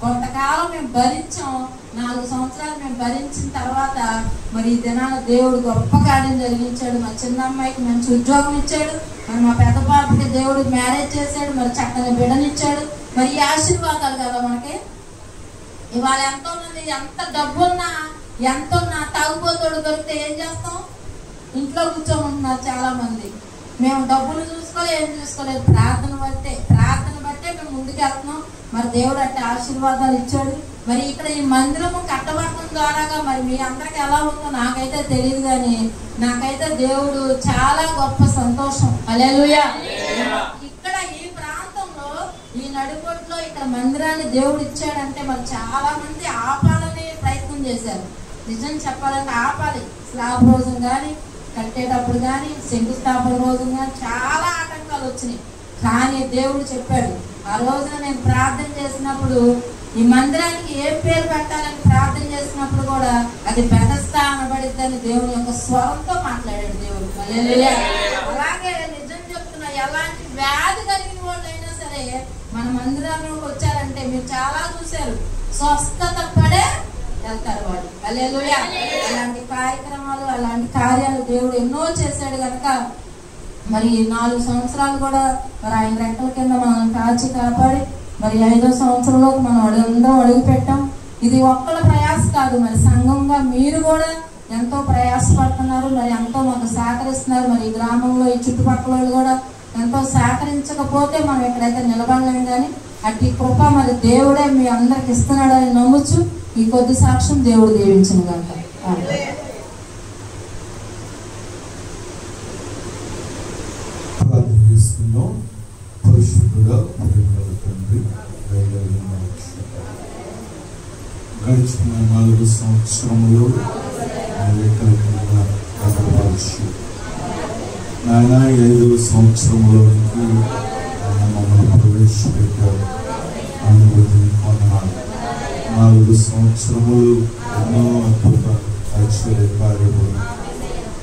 కొంతకాలం మేము భరించాం, 4 సంవత్సరాలు మేము భరించిన తర్వాత మరి ఈ దినాన దేవుడు గొప్ప కార్యం జరిగించాడు. మా చిన్న అమ్మాయికి మంచి ఉద్యోగం ఇచ్చాడు, మరి మా పెద్ద పాపకి దేవుడు మ్యారేజ్ చేశాడు, మరి చక్కని బిడ్డనిచ్చాడు. మరి ఈ ఆశీర్వాదాలు కదా మనకి. ఇవాళ ఎంతో మంది ఎంత డబ్బున్నా ఎంతున్నా తాగుపోతాడు దొరికితే ఏం చేస్తాం, ఇంట్లో కూర్చోమంటున్నారు చాలా మంది. మేము డబ్బులు చూసుకోలేదు, ఏం చూసుకోలేదు, ప్రార్థన బట్టే మేము ముందుకు వెళ్తున్నాం. మరి దేవుడు అంటే ఆశీర్వాదాలు ఇచ్చాడు. మరి ఇక్కడ ఈ మందిరము కట్టబడటం ద్వారాగా మరి మీ అందరికి ఎలా ఉందో నాకైతే తెలియదు, కానీ నాకైతే దేవుడు చాలా గొప్ప సంతోషం. హల్లెలూయా. ఇక్కడ ఈ ప్రాంతంలో ఈ నడిపొట్లో ఇక్కడ మందిరాన్ని దేవుడు ఇచ్చాడంటే మరి చాలా మంది ఆపాలని ప్రయత్నం చేశారు. నిజం చెప్పాలంటే ఆపాలి. స్లాబ్ రోజున కానీ, కట్టేటప్పుడు కానీ, శంకుస్థాపన రోజున కానీ చాలా ఆటంకాలు వచ్చినాయి. కానీ దేవుడు చెప్పాడు, ఆ రోజున నేను ప్రార్థన చేసినప్పుడు ఈ మందిరానికి ఏ పేరు పెట్టాలని ప్రార్థన చేసినప్పుడు కూడా అది బెతస్తా అనబడిద్దని దేవుని యొక్క స్వరంతో మాట్లాడాడు దేవుడు. హల్లెలూయా. అలాగే నిజం చెప్తున్నా, ఎలాంటి వ్యాధి కలిగిన వాళ్ళైనా సరే మన మందిరానికి వచ్చారంటే మీరు చాలా చూశారు, స్వస్థత పడే వెళ్తారు వాళ్ళు. హల్లెలూయా. అలాంటి కార్యక్రమాలు, అలాంటి కార్యాలు దేవుడు ఎన్నో చేశాడు కనుక మరి 4 సంవత్సరాలు కూడా మరి ఆయన రెక్కల కింద మనం కాపాడి మరి 5వ సంవత్సరంలో మనం అందరం అడుగు పెట్టాం. ఇది ఒక్కల ప్రయాస కాదు, మరి సంఘంగా మీరు కూడా ఎంతో ప్రయాసపడుతున్నారు, మరి ఎంతో మాకు సహకరిస్తున్నారు. మరి ఈ గ్రామంలో ఈ చుట్టుపక్కల కూడా ఎంతో సహకరించకపోతే మనం ఎక్కడైతే నిలబడలేము, కానీ అట్టి కృప మరి దేవుడే మీ అందరికి ఇస్తున్నాడని నమ్ముచు ఈ కొద్ది సాక్ష్యం దేవుడు దీవించిన కనుక. పరిశుద్ధుడా తండ్రి, గడిచిన 4 సంవత్సరములు నాయన 5వ సంవత్సరంలోనికి మమ్మల్ని ప్రవేశపెట్టారు. అనుభూతిని కొన్నాను. 4 సంవత్సరములు ఎన్నో అద్భుతాలు, ఆశ్చర్య కార్యములు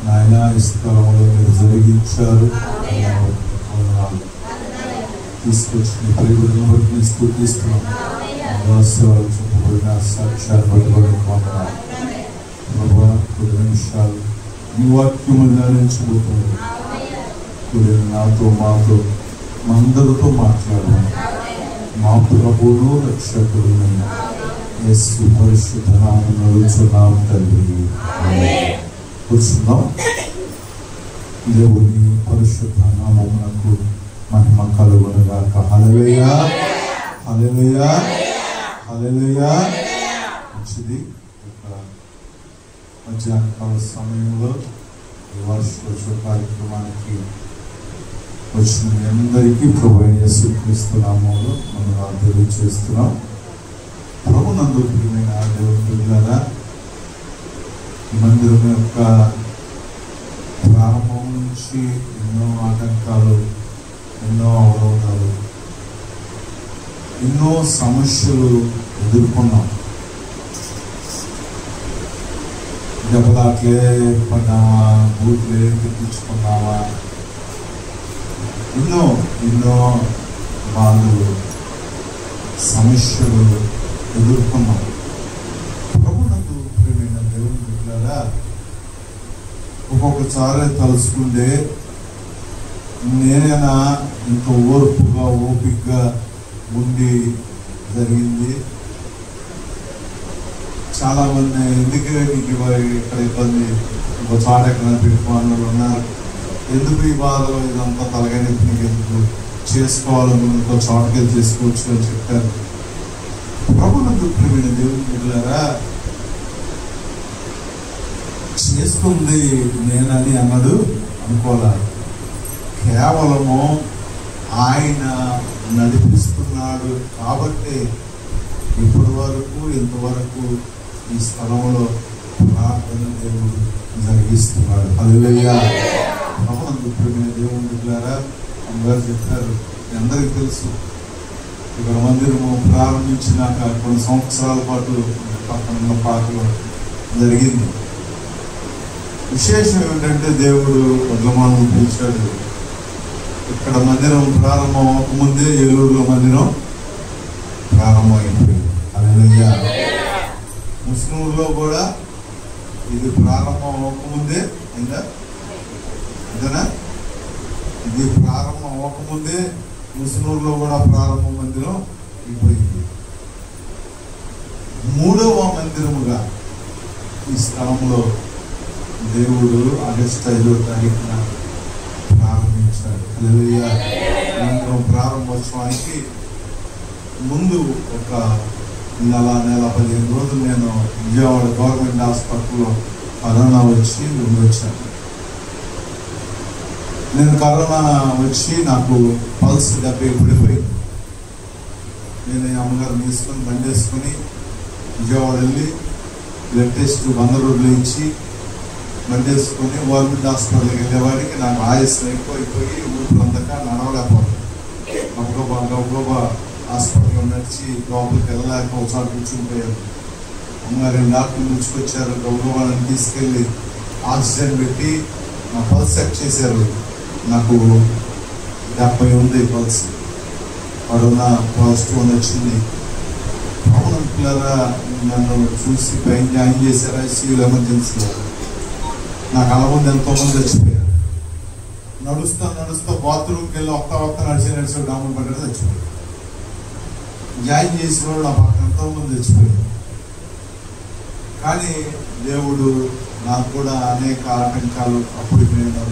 నాయన ఈ స్థలంలో మీరు జరిగించారు. తీసుకొచ్చిన పరిగణను బట్టి స్తుతిస్తున్నాం. వాస్తవాలు చెప్పబడిన సాక్ష్యాన్ని పట్టుబడి కొన్నాను. ప్రభా, కొద్ది నిమిషాలు ఈ వాక్యము ధ్యానించబోతుంది. కొద్ది నాతో మాతో అందరితో మాట్లాడాలి. మా ప్రభువును రక్షకుడునైన యేసు పరిశుద్ధ నామమున అడుగుచున్నాము తండ్రి. కూర్చుందాం. దేవుని పరిశుద్ధ నామమునకు మహిమ కలుగునుగాక. హల్లెలూయా, హల్లెలూయా, హల్లెలూయా. మంచిది. మధ్యాహ్నకాల సమయంలో ఈ వార్షికోత్సవ కార్యక్రమానికి వచ్చిన మీ అందరికీ ప్రభువైన యేసుక్రీస్తు నామములో మనం తెలియజేస్తున్నాం. ప్రభునందు ప్రియమైన దేవుని బిడ్డలారా, ఈ మందిరం యొక్క ప్రారంభం నుంచి ఎన్నో ఆటంకాలు, ఎన్నో అవరోధాలు, ఎన్నో సమస్యలు ఎదుర్కొన్నాం. దెబ్బలాట్లే పడ్డావా, బూట్లే తెప్పించుకున్నావా, ఎన్నో బాధలు, సమస్యలు ఎదుర్కొన్నాం. ప్రభునందు ప్రియమైన దేవుని బిడ్డలారా, ఒక్కొక్కసారి తలుసుకుంటే నేనైనా ఇంత ఓర్పుగా ఓపికగా ఉండి జరిగింది. చాలా మంది ఎందుకు నీకు ఇక్కడ ఇబ్బంది, ఇంకో చాట ఎక్కడ పెట్టుకోవాలి ఉన్నారు, ఎందుకు ఈ బాధలో ఇదంతా తలగానే నీకు ఎందుకు చేసుకోవాలని ఇంకో చాటుకెళ్ళి చేసుకోవచ్చు అని చెప్పారు. ప్రభునందు ప్రియమైన దేవుని బిడ్డలారా, చేస్తుంది నేనని అన్నాడు అనుకోలే. కేవలము ఆయన నడిపిస్తున్నాడు కాబట్టి ఇప్పటి వరకు ఇంతవరకు ఈ స్థలంలో ప్రార్థన దేవుడు జరిగిస్తున్నాడు. హల్లెలూయా. ప్రభునందు ప్రియమైన దేవుని బిడ్డలారా, అందరూ చెప్పారు, అందరికీ తెలుసు, ఇక్కడ మందిరము ప్రారంభించినాక కొన్ని సంవత్సరాల పాటు పక్కన పాటలు జరిగింది. విశేషం ఏమిటంటే దేవుడు వర్ధమానం పిలిచాడు. ఇక్కడ మందిరం ప్రారంభం అవ్వకముందే ఏలూరులో మందిరం ప్రారంభమైంది. హల్లెలూయా. ముస్లింలో కూడా ఇది ప్రారంభం అవ్వకముందే అయిందా? అంతేనా? ఇది ప్రారంభం అవ్వకముందే ముస్లింలో కూడా ప్రారంభ మందిరం అయిపోయింది. 3వ మందిరముగా ఈ స్థలంలో దేవుడు ఆగస్టు 5వ తారీఖున ప్రారంభించాడు. హల్లెలూయా. మందిరం ప్రారంభోత్సవానికి ముందు ఒక నెల 15 రోజులు నేను విజయవాడ గవర్నమెంట్ హాస్పిటల్లో కరోనా వచ్చి వచ్చాను. నేను కరోనా వచ్చి నాకు పల్స్ 70 పడిపోయింది. నేను అమ్మగారు తీసుకొని బండి వేసుకొని విజయవాడ వెళ్ళి బ్లడ్ టెస్ట్ 100 రోజులు ఇచ్చి బండి వేసుకొని గవర్నమెంట్ హాస్పిటల్కి వెళ్ళేవాడికి నాకు ఆయాసం ఎక్కువైపోయి ఊపిరంతగా నడవలేకపోతుంది. గబగబా హాస్పిటల్లో నడిచి లోపలికి వెళ్ళలేక ఒకసారి కూర్చునిపోయాను. అమ్మగారు డాక్టర్లు తీసుకొచ్చారు. గబగబాలను తీసుకెళ్ళి ఆక్సిజన్ పెట్టి నా పల్స్ చెక్ చేశారు. నాకు 70 ఉంది పల్స్. కరోనా పాజిటివ్ అని వచ్చింది. పిల్లరా నన్ను చూసి పైన జాయిన్ చేశారు ఐసీయూలో, ఎమర్జెన్సీలో. నాకు అలా ముందు ఎంతోమంది చచ్చిపోయారు. నడుస్తా బాత్రూమ్కి వెళ్ళి ఒక్క నడిచి డాములు పడ్డారు, చచ్చిపోయారు. జాయిన్ చేసిన వాళ్ళు నా పక్కన ఎంతోమంది చచ్చిపోయారు. కానీ దేవుడు నాకు కూడా అనేక ఆటంకాలు, అప్పుడు నేను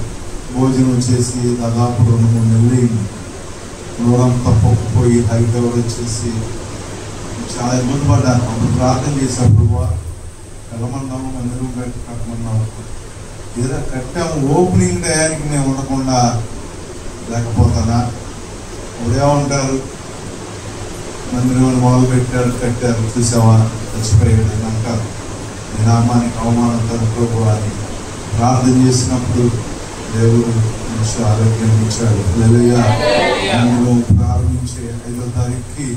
భోజనం చేసి దాదాపు 2-3 నెలలు నోరంతా పొక్కుపోయి హైదరాబాద్ వచ్చేసి చాలా ఇబ్బంది పడ్డాను. అప్పుడు ప్రార్థన చేసినప్పుడు వెళ్ళమన్నాము, మందిరం కట్టమన్నాము. ఏదో కట్టాము, ఓపెనింగ్ టయానికి నేను ఉండకుండా లేకపోతానా? ఉదయమంటారు మందిరం మొదలు కట్టారు, చూసావా చచ్చిపోయాడు అని అంటారు. నేను అమ్మానికి అవమానం తను అని ప్రార్థన చేసినప్పుడు దేవుడు మంచి ఆరోగ్యం ఇచ్చాడు. హల్లెలూయా. మందిరం ప్రారంభించే 5వ తారీఖుకి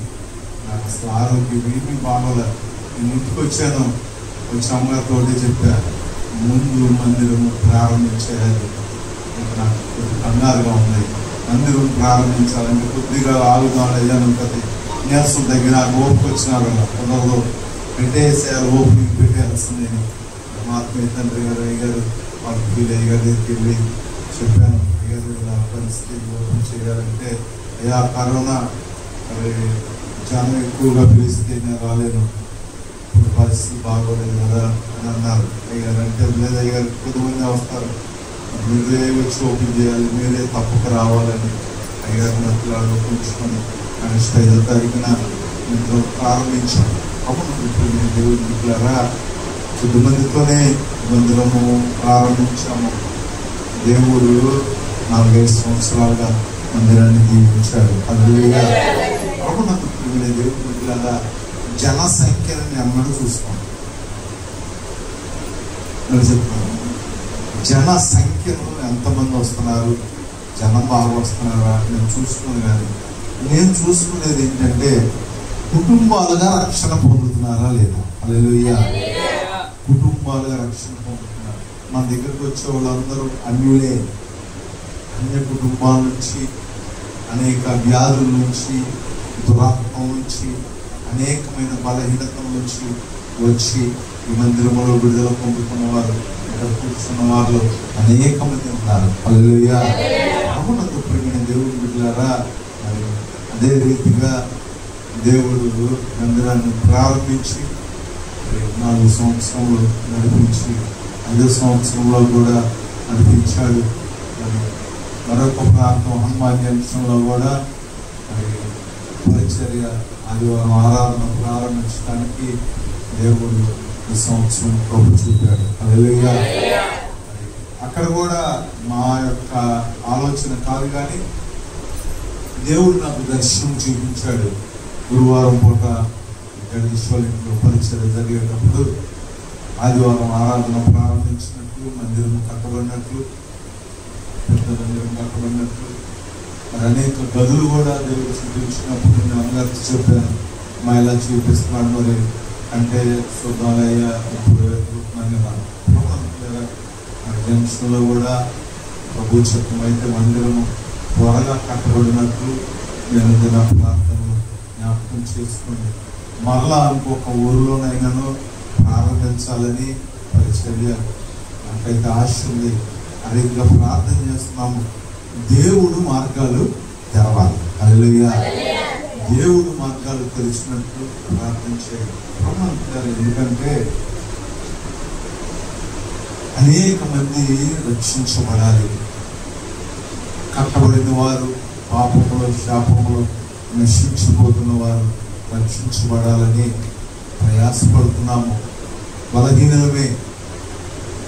నాకు అసలు ఆరోగ్యం ఏమీ బాగోలే. నేను ఇంటికి వచ్చాను, వచ్చి అమ్మగారితో చెప్పా, ముందు మందిరము ప్రారంభించేయాలి. నాకు కొద్ది కంగారుగా ఉంది. మందిరం ప్రారంభించాలంటే కొద్దిగా ఆగుదాం ఏదైనా ఉంటుంది. నీరసం దగ్గర ఓపిక వచ్చినారు కొందరు పెట్టేసేయాలి, ఓపెనింగ్ పెట్టేయాల్సింది. మా ఆత్మీయ తండ్రి గారు అయ్యారు, వాళ్ళకి వీళ్ళయ్య గారి దగ్గరికి వెళ్ళి చెప్పాను, అయ్యారు ఇలా పరిస్థితి ఓపెన్ చేయాలంటే అయ్యా కరోనా చాలా ఎక్కువగా పిలిస్తే నేను రాలేను, ఇప్పుడు పరిస్థితి బాగోలేదు కదా అని అన్నారు. అయ్యారు అంటే లేదు అయ్యారు, కొద్దిమంది వస్తారు, మీరే వచ్చి ఓపెన్ చేయాలి, మీరే తప్పక రావాలని అయ్యారు మధ్యలో ఒప్పించుకొని ఆగస్టు 5వ తారీఖున ఇంట్లో ప్రారంభించాం. అప్పుడు ఇప్పుడు దేవుడి బిడ్డలారా, కొద్దిమందితోనే మందిరము ప్రారంభించాము. దేవుడు 4-5 సంవత్సరాలుగా మందిరాన్ని దీవించాడు. హల్లెలూయా. అప్పుడు నాకు దేవుడి బిడ్డలారా, జనసంఖ్యను ఎన్నడూ చూస్తాం. చెప్తాను, జనసంఖ్యను ఎంతమంది వస్తున్నారు, జనం బాగా వస్తున్నారా నేను చూసుకుని, కానీ నేను చూసుకునేది ఏంటంటే కుటుంబాలుగా రక్షణ పొందుతున్నారా లేదా. హల్లెలూయా. కుటుంబాలుగా రక్షణ పొందుతున్నారు. మన దగ్గరికి వచ్చే వాళ్ళందరూ అన్యులే. అన్య కుటుంబాల నుంచి, అనేక వ్యాధుల నుంచి, దురాత్మ నుంచి, అనేకమైన బలహీనత నుంచి వచ్చి ఈ మందిరంలో విడుదల పొందుతున్న వారు, ఇక్కడ కూర్చున్న వారు అనేక మంది ఉన్నారు. హల్లెలూయా. అవునందు ప్రియమైన దేవుని బిడ్డలారా, మరి అదే రీతిగా దేవుడు మందిరాన్ని ప్రారంభించి 4 సంవత్సరంలో నడిపించి 5వ సంవత్సరంలో కూడా నడిపించాడు. మరి మరొక ప్రాంతం హనుమాన్ జంక్షన్లో కూడా మరి పరిచర్య ఆదివారం ఆరాధన ప్రారంభించడానికి దేవుడు ఈ సంవత్సరం ప్రభు చూపాడు. హల్లెలూయా. అక్కడ కూడా మా యొక్క ఆలోచన కాదు, కానీ దేవుడు నాకు దర్శనం చూపించాడు. గురువారం పూట జగదీశ్వరులో పరిచర్య జరిగేటప్పుడు ఆదివారం ఆరాధన ప్రారంభించినట్లు, మందిరం కట్టబడినట్లు, పెద్ద మందిరం కట్టబడినట్లు, మరి అనేక గదులు కూడా దేవుడు చూపించినప్పుడు నేను అందరికీ చెప్పాను, మా ఇలా చూపిస్తున్నాడు మరి అంటే చూద్దామయ్యా ఇప్పుడు వెతుకుతున్నాను కదా. జంక్షన్లో కూడా ప్రభు చిత్తమైతే మందిరము త్వరగా కట్టబడినట్లు నేను నా ప్రార్థనలు జ్ఞాపకం చేసుకుని మరలా ఇంకొక ఊరిలోనైనాను ప్రారంభించాలని పరిచర్య నాకైతే ఆశ ఉంది. అదేవిధంగా ప్రార్థన చేస్తున్నాము, దేవుడు మార్గాలు తెరవాలి. హల్లెలూయా. దేవుడు మార్గాలు తెరిచినట్లు ప్రార్థించే ప్రమాణించారు. ఎందుకంటే అనేక మంది రక్షించబడాలి. కట్టబడిన వారు, పాపములో శాపములో నశించిపోతున్న వారు రక్షించబడాలని ప్రయాసపడుతున్నాము. బలహీనమే,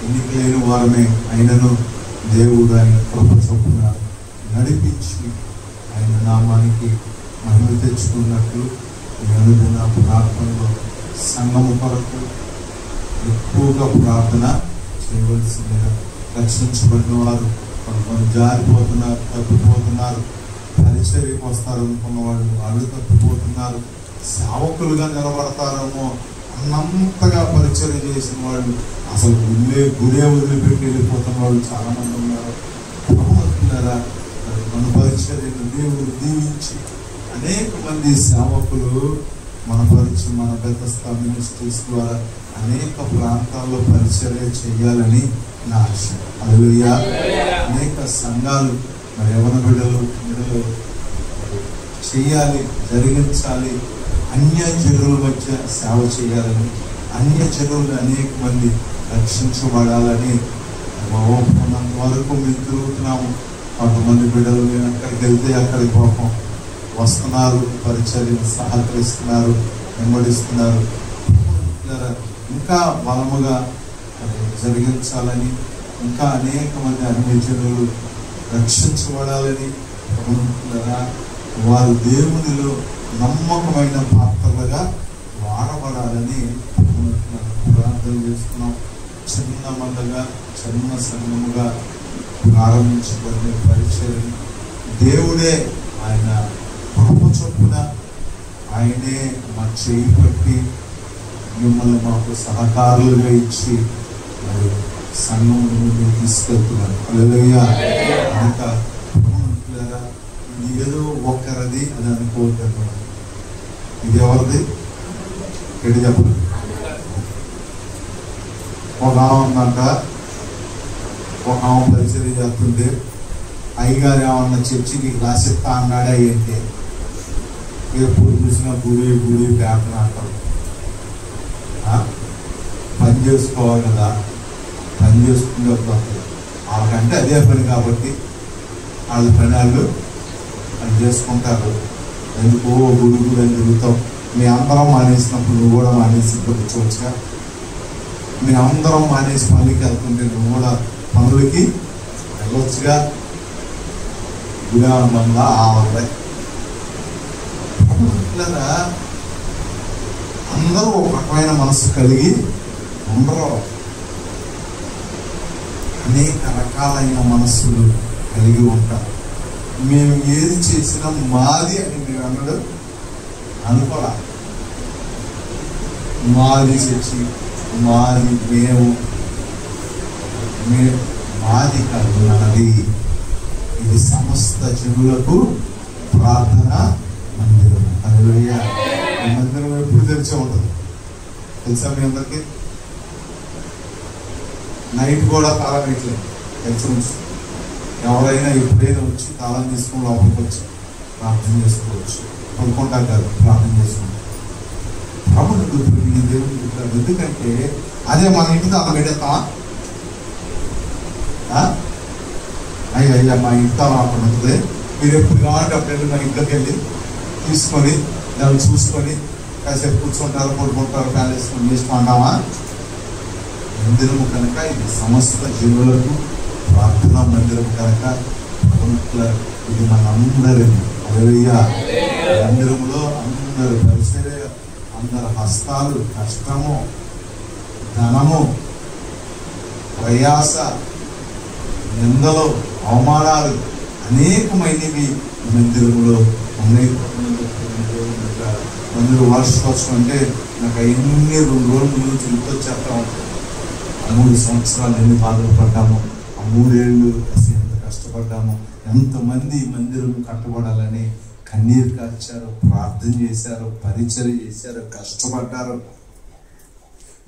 ఎన్నికలేని వారమే అయినను దేవుడు ఆయన కృప చొప్పున నడిపించి ఆయన నామానికి మహిమ తెచ్చుకున్నట్లు అనుదిన ప్రార్థనలో సంఘము కొరకు ఎక్కువగా ప్రార్థన చేయవలసిందిగా. రక్షించబడిన వారు కొంతమంది జారిపోతున్నారు, తప్పిపోతున్నారు. పరిచర్యకు వస్తారు అనుకున్న వాళ్ళు తప్పిపోతున్నారు. సేవకులుగా నిలబడతారేమో అన్నంతగా పరిచర్య చేసిన వాళ్ళు అసలు గురే వదిలిపెట్టి వెళ్ళిపోతున్న వాళ్ళు చాలా మంది ఉన్నారు. అవుతున్నారా? మన పరిచర్యను దేవుడు దీవించి అనేక మంది సేవకులు మన పరిచయం, మన బెతస్తా మినిస్ట్రీస్ ద్వారా అనేక ప్రాంతాల్లో పరిచర్య చేయాలని నా ఆశ. హల్లెలూయా. అనేక సంఘాలు మరి యవన బిడ్డలు చేయాలి, జరిగించాలి. అన్యజనుల మధ్య సేవ చేయాలని, అన్యజనులు అనేక మంది రక్షించబడాలని ఉన్నంత వరకు మేము తిరుగుతున్నాము. కొంతమంది బిడ్డలు మేము అక్కడికి వెళ్తే అక్కడికి పాపం వస్తున్నారు, పరిచర్యను సహకరిస్తున్నారు, వెంబడిస్తున్నారు. ఇంకా బలముగా జరిగించాలని, ఇంకా అనేక మంది అన్యజనులు రక్షించబడాలని, వారు దేవునిలో నమ్మకమైన పాత్రలుగా వాడబడాలని ప్రార్థన చేస్తున్నాం. చిన్న మందగా, చిన్న సంఘముగా ప్రారంభించబడిన పరిచర్యను దేవుడే ఆయన కృప చొప్పున ఆయనే మా చేయి పట్టి మిమ్మల్ని మాకు సహకారులుగా ఇచ్చి మరి సంఘం నుండి తీసుకెళ్తున్నారు. హల్లెలూయా. కనుక ఇది ఏదో ఒక్కరిది అని అనుకోవద్దు. ఇది ఎవరిది? ఎటు చెప్పండి. ఒక ఆమె ఉందంట, ఒక ఆమె పరిచర్య చేస్తుంటే అయ్యగారు ఏమన్నా చర్చికి రాసిస్తా అన్నాడే అంటే ఎప్పుడు చూసినా గుడి గుడి పేపర్ అంటారు. పని చేసుకోవాలి కదా, పని చేసుకుంటే వాళ్ళకంటే అదే పని కాబట్టి వాళ్ళ పని వాళ్ళు చేసుకుంటారు. ఎందుకో గుడి గుడి అని తిరుగుతాం. మీ అందరం మానేసినప్పుడు నువ్వు కూడా మానేసి కూర్చోవచ్చుగా. మీ అందరం మానేసి పనులకి వెళ్తుంటే నువ్వు కూడా పనులకి వెళ్ళొచ్చుగా. గుణాందంగా ఆవలే అందరూ ఒక రకమైన మనసు కలిగి ఉండరు. అనేక రకాలైన మనస్సులు కలిగి ఉంటారు. మేము ఏది చేసినా మాది అని మేము అన్నాడు అనుకోరా. మాది చచ్చి మాది మాది కాదు, నాది. ఇది సమస్త జనులకు ప్రార్థన మందిరం. హల్లెలూయా. ఈ మందిరం ఎప్పుడు తెరిచే ఉంటుంది తెలుసా మీ అందరికీ? నైట్ కూడా తాళం వేయట్లేదు, తెలిసి ఉంచు. ఎవరైనా ఎప్పుడైనా వచ్చి తాళం తీసుకుని లోపలికి వచ్చి ప్రార్థన చేసుకోవచ్చు. పడుకుంటారు కాదు, ప్రార్థన చేసుకుంటారు. ప్రభుత్వ దేవుడు ఎందుకంటే అదే మన ఇంటి తాళం పెట్టేస్తామా? అయ్యా మా ఇంటి తాళం అక్కడ ఉంటుంది, మీరు ఎప్పుడు కావాలంటే అప్పుడు వెళ్ళి మా ఇంట్లోకి వెళ్ళి తీసుకొని దాన్ని చూసుకొని కాసేపు కూర్చుంటారు, పడుకుంటారు, ఫ్యాన్ వేసుకొని చేసుకుంటామా? మందిరము కనుక ఇది సమస్త జీవులకు ప్రార్థనా మందిరం కనుక ఇది మన అందరి మందిరంలో అందరు పరిచర్య, అందరి హస్తాలు, కష్టము, ధనము, ప్రయాస, నిందలు, అవమానాలు అనేకమైనవి మందిరంలో ఉన్నాయి. మందిరం వార్షికోత్సవం అంటే నాకు ఎన్ని 2 రోజుల ముందు నుంచి గుర్తొచ్చేస్తా ఉంటాయి. 3 సంవత్సరాలు ఎన్ని బాధలు పడ్డాము, ఆ 3 ఏళ్ళు అసలు ఎంత కష్టపడ్డాము, ఎంతమంది మందిరం కట్టబడాలని కన్నీరు కార్చారు, ప్రార్థన చేశారు, పరిచర్య చేశారు, కష్టపడ్డారు.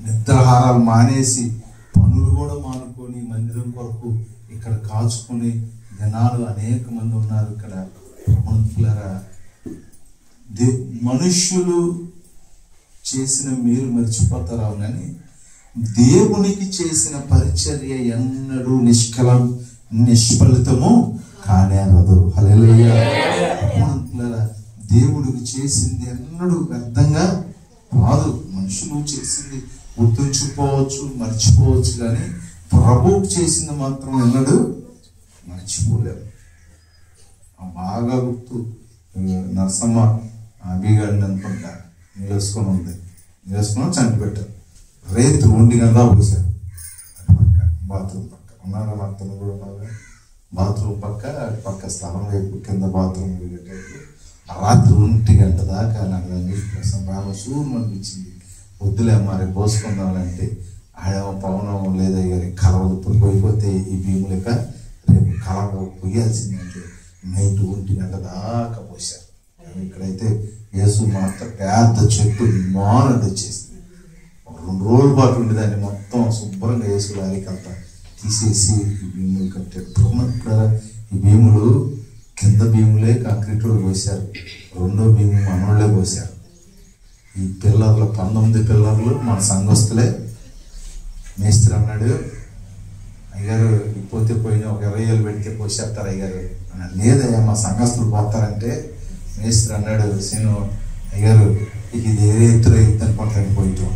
నిద్రాహారాలు మానేసి పనులు కూడా మానుకొని మందిరం కొరకు ఇక్కడ కాచుకుని జనాలు అనేక మంది ఉన్నారు. ఇక్కడ ప్రముఖులారా, మనుష్యులు చేసిన మేలు మర్చిపోతారు కానీ దేవునికి చేసిన పరిచర్య ఎన్నడూ నిష్ఫలితము కానేరదు. హల్లెలూయా. దేవుడికి చేసింది ఎన్నడూ వ్యర్థంగా కాదు. మనుషులు చేసింది గుర్తుంచుకోవచ్చు, మర్చిపోవచ్చు, కానీ ప్రభువు చేసింది మాత్రం ఎన్నడూ మర్చిపోలేము. బాగా గుర్తు, నరసమ్మ అభిగాడిని అనుకుంటా వేసుకొని ఉంది, వేసుకొని చనిపెట్టారు. రేపు 1 గంటల పోసారు. పక్క బాత్రూమ్ పక్క ఉన్నారా? భర్తలు కూడా ఉన్నారు. బాత్రూమ్ పక్క పక్క స్థలం వైపు కింద బాత్రూమ్ రాత్రి 1 గంట దాకా నాకు రామసూరు అనిపించింది. వద్దులే మరి పోసుకుందామంటే ఆడేమో పవనం లేదా గారి కలవదు, పోయిపోతే ఈ భీములక రేపు కలవ పోయాల్సిందంటే నైట్ 1 గంట దాకా పోసారు. ఇక్కడైతే యేసు మాత్రం పెద్ద చెట్టు మానడు వచ్చేసింది. 2 రోజుల పాటు ఉండేదాన్ని మొత్తం శుభ్రంగా యేసు లారీకంతా తీసేసి ఈ భీములు కట్టాడు. ఈ భీములు కింద భీములే కాంక్రీట్ రోడ్డు పోసారు, 2వ భీము మనోళ్ళే పోసారు. ఈ పిల్లర్లు 19 పిల్లర్లు మన సంఘస్థులే. మేస్త్రి అన్నాడు, అయ్యారు పోతే పోయిన ఒక 20 ఏళ్ళు పెడితే పోసేస్తారు అయ్యారు. లేదయ్యా మా సంఘస్థులు పోతారంటే మేస్త్రి అన్నాడు, సీను అయ్యారు ఇది ఏ ఎత్తులో ఎత్తు అనుకుంటాను పోయిటాం.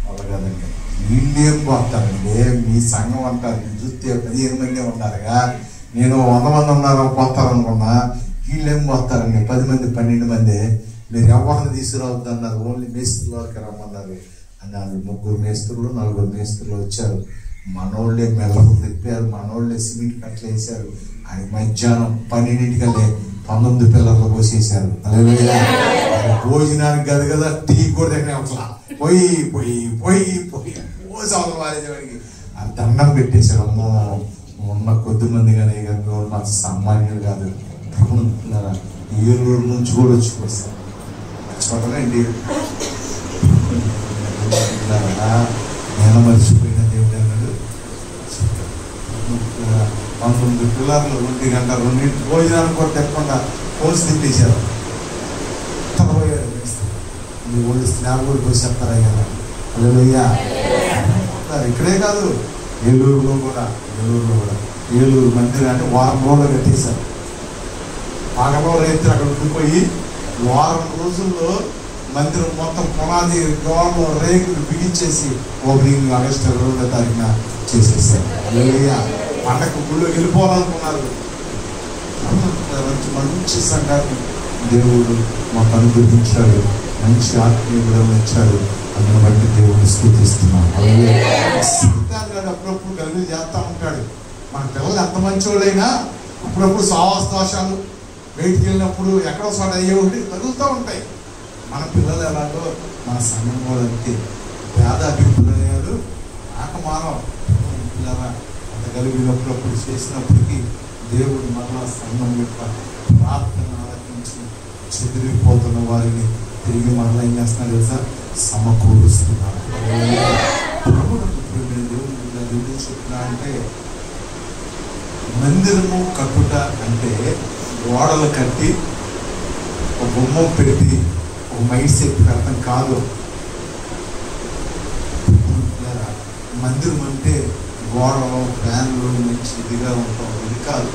అలా కాదండి, వీళ్ళేం పోతారండి, మీ సంఘం అంటారు, మీరు చూస్తే 15 మంది ఉంటారుగా, నేను 100 మంది ఉన్నారో పోతారనుకున్నా, వీళ్ళేం పోతారండి 10 మంది 12 మంది, మీరు ఎవరిని తీసుకురావద్దు అన్నారు, ఓన్లీ మేస్త్రుల వరకు రమ్మన్నారు అన్నారు. 3 మేస్త్రులు 4 మేస్త్రులు వచ్చారు. మనోళ్ళే మెల్లకు తిప్పారు, మనోళ్ళే సిమెంట్ కట్టలు వేసారు. అది మధ్యాహ్నం 12 19 పిల్లర్లు పోసేసారు. భోజనానికి కాదు కదా, టీ కూడా దగ్గర అసలు పోయి పోయి పోయి పోయి పోసి అవతల వారేవాడికి ఆ దండం పెట్టేశారు. అమ్మో ఉన్న కొద్ది మంది కానీ మాకు సామాన్యులు కాదు. ఏలూరు నుంచి కూడా వచ్చిపోతారు, మర్చిపోతారండి. నేను మర్చిపోయిన దేవుడు అన్నాడు. 19 పిల్లర్లు 1 గంట 2 భోజనాలు కూడా తెప్పకుండా పోసి తిప్పేశారు. తలపోయారు మీ ఓల్డ్ స్లాబ్ కూడా పోసేస్తారా కదా. హల్లెలూయా. ఇక్కడే కాదు, ఏలూరులో కూడా ఏలూరు మందిరాన్ని 1 వారం రోజులు కట్టేశారు. పగలో రైతులు అక్కడ ఉండిపోయి 1 వారం రోజుల్లో మందిరం మొత్తం పునాది గోడలో రేకులు బిగించేసి ఓపెనింగ్ ఆగస్టు 2వ తారీఖున చేసేసారు. హల్లెలూయా. పండగ గుళ్ళో వెళ్ళిపోవాలనుకున్నారు. మంచి సంఘాన్ని దేవుడు మాకు అనుగ్రహించాడు, మంచి ఆత్మీయ విలువలు ఇచ్చాడు. అందుని బట్టి దేవుడిని స్తుతిస్తున్నాం. అప్పుడప్పుడు గల్లీలు చేస్తూ ఉంటాడు. మన పిల్లలు ఎంత మంచోళ్ళైనా అప్పుడప్పుడు సావాస దోషాలు, బయటికి వెళ్ళినప్పుడు ఎక్కడో చోట అయ్యే ఉండి తగులుతూ ఉంటాయి. మన పిల్లలు ఎలాగో మన సంఘం కూడా అంతే. పేద అభిప్రాయాలు ఆకమానం పిల్లల అంత కలిగినప్పుడు చేసినప్పటికీ దేవుడు మరలా సంఘం యొక్క ప్రార్థన ఆలకించి చెదిరిపోతున్న వారిని తిరిగి మరలా ఏం చేస్తున్నారు తెలుసా? సమకూరుస్తున్నారు. దేవుడు చెప్తున్నా అంటే మందిరము కట్టుట అంటే గోడలు కట్టి ఒక బొమ్మ పెట్టి ఒక మైండ్ సెట్ పెడతాం కాదు. మందిరం అంటే గోడలు ఫ్యాన్లు నుంచి ఇదిగా ఉంటాం, ఇది కాదు.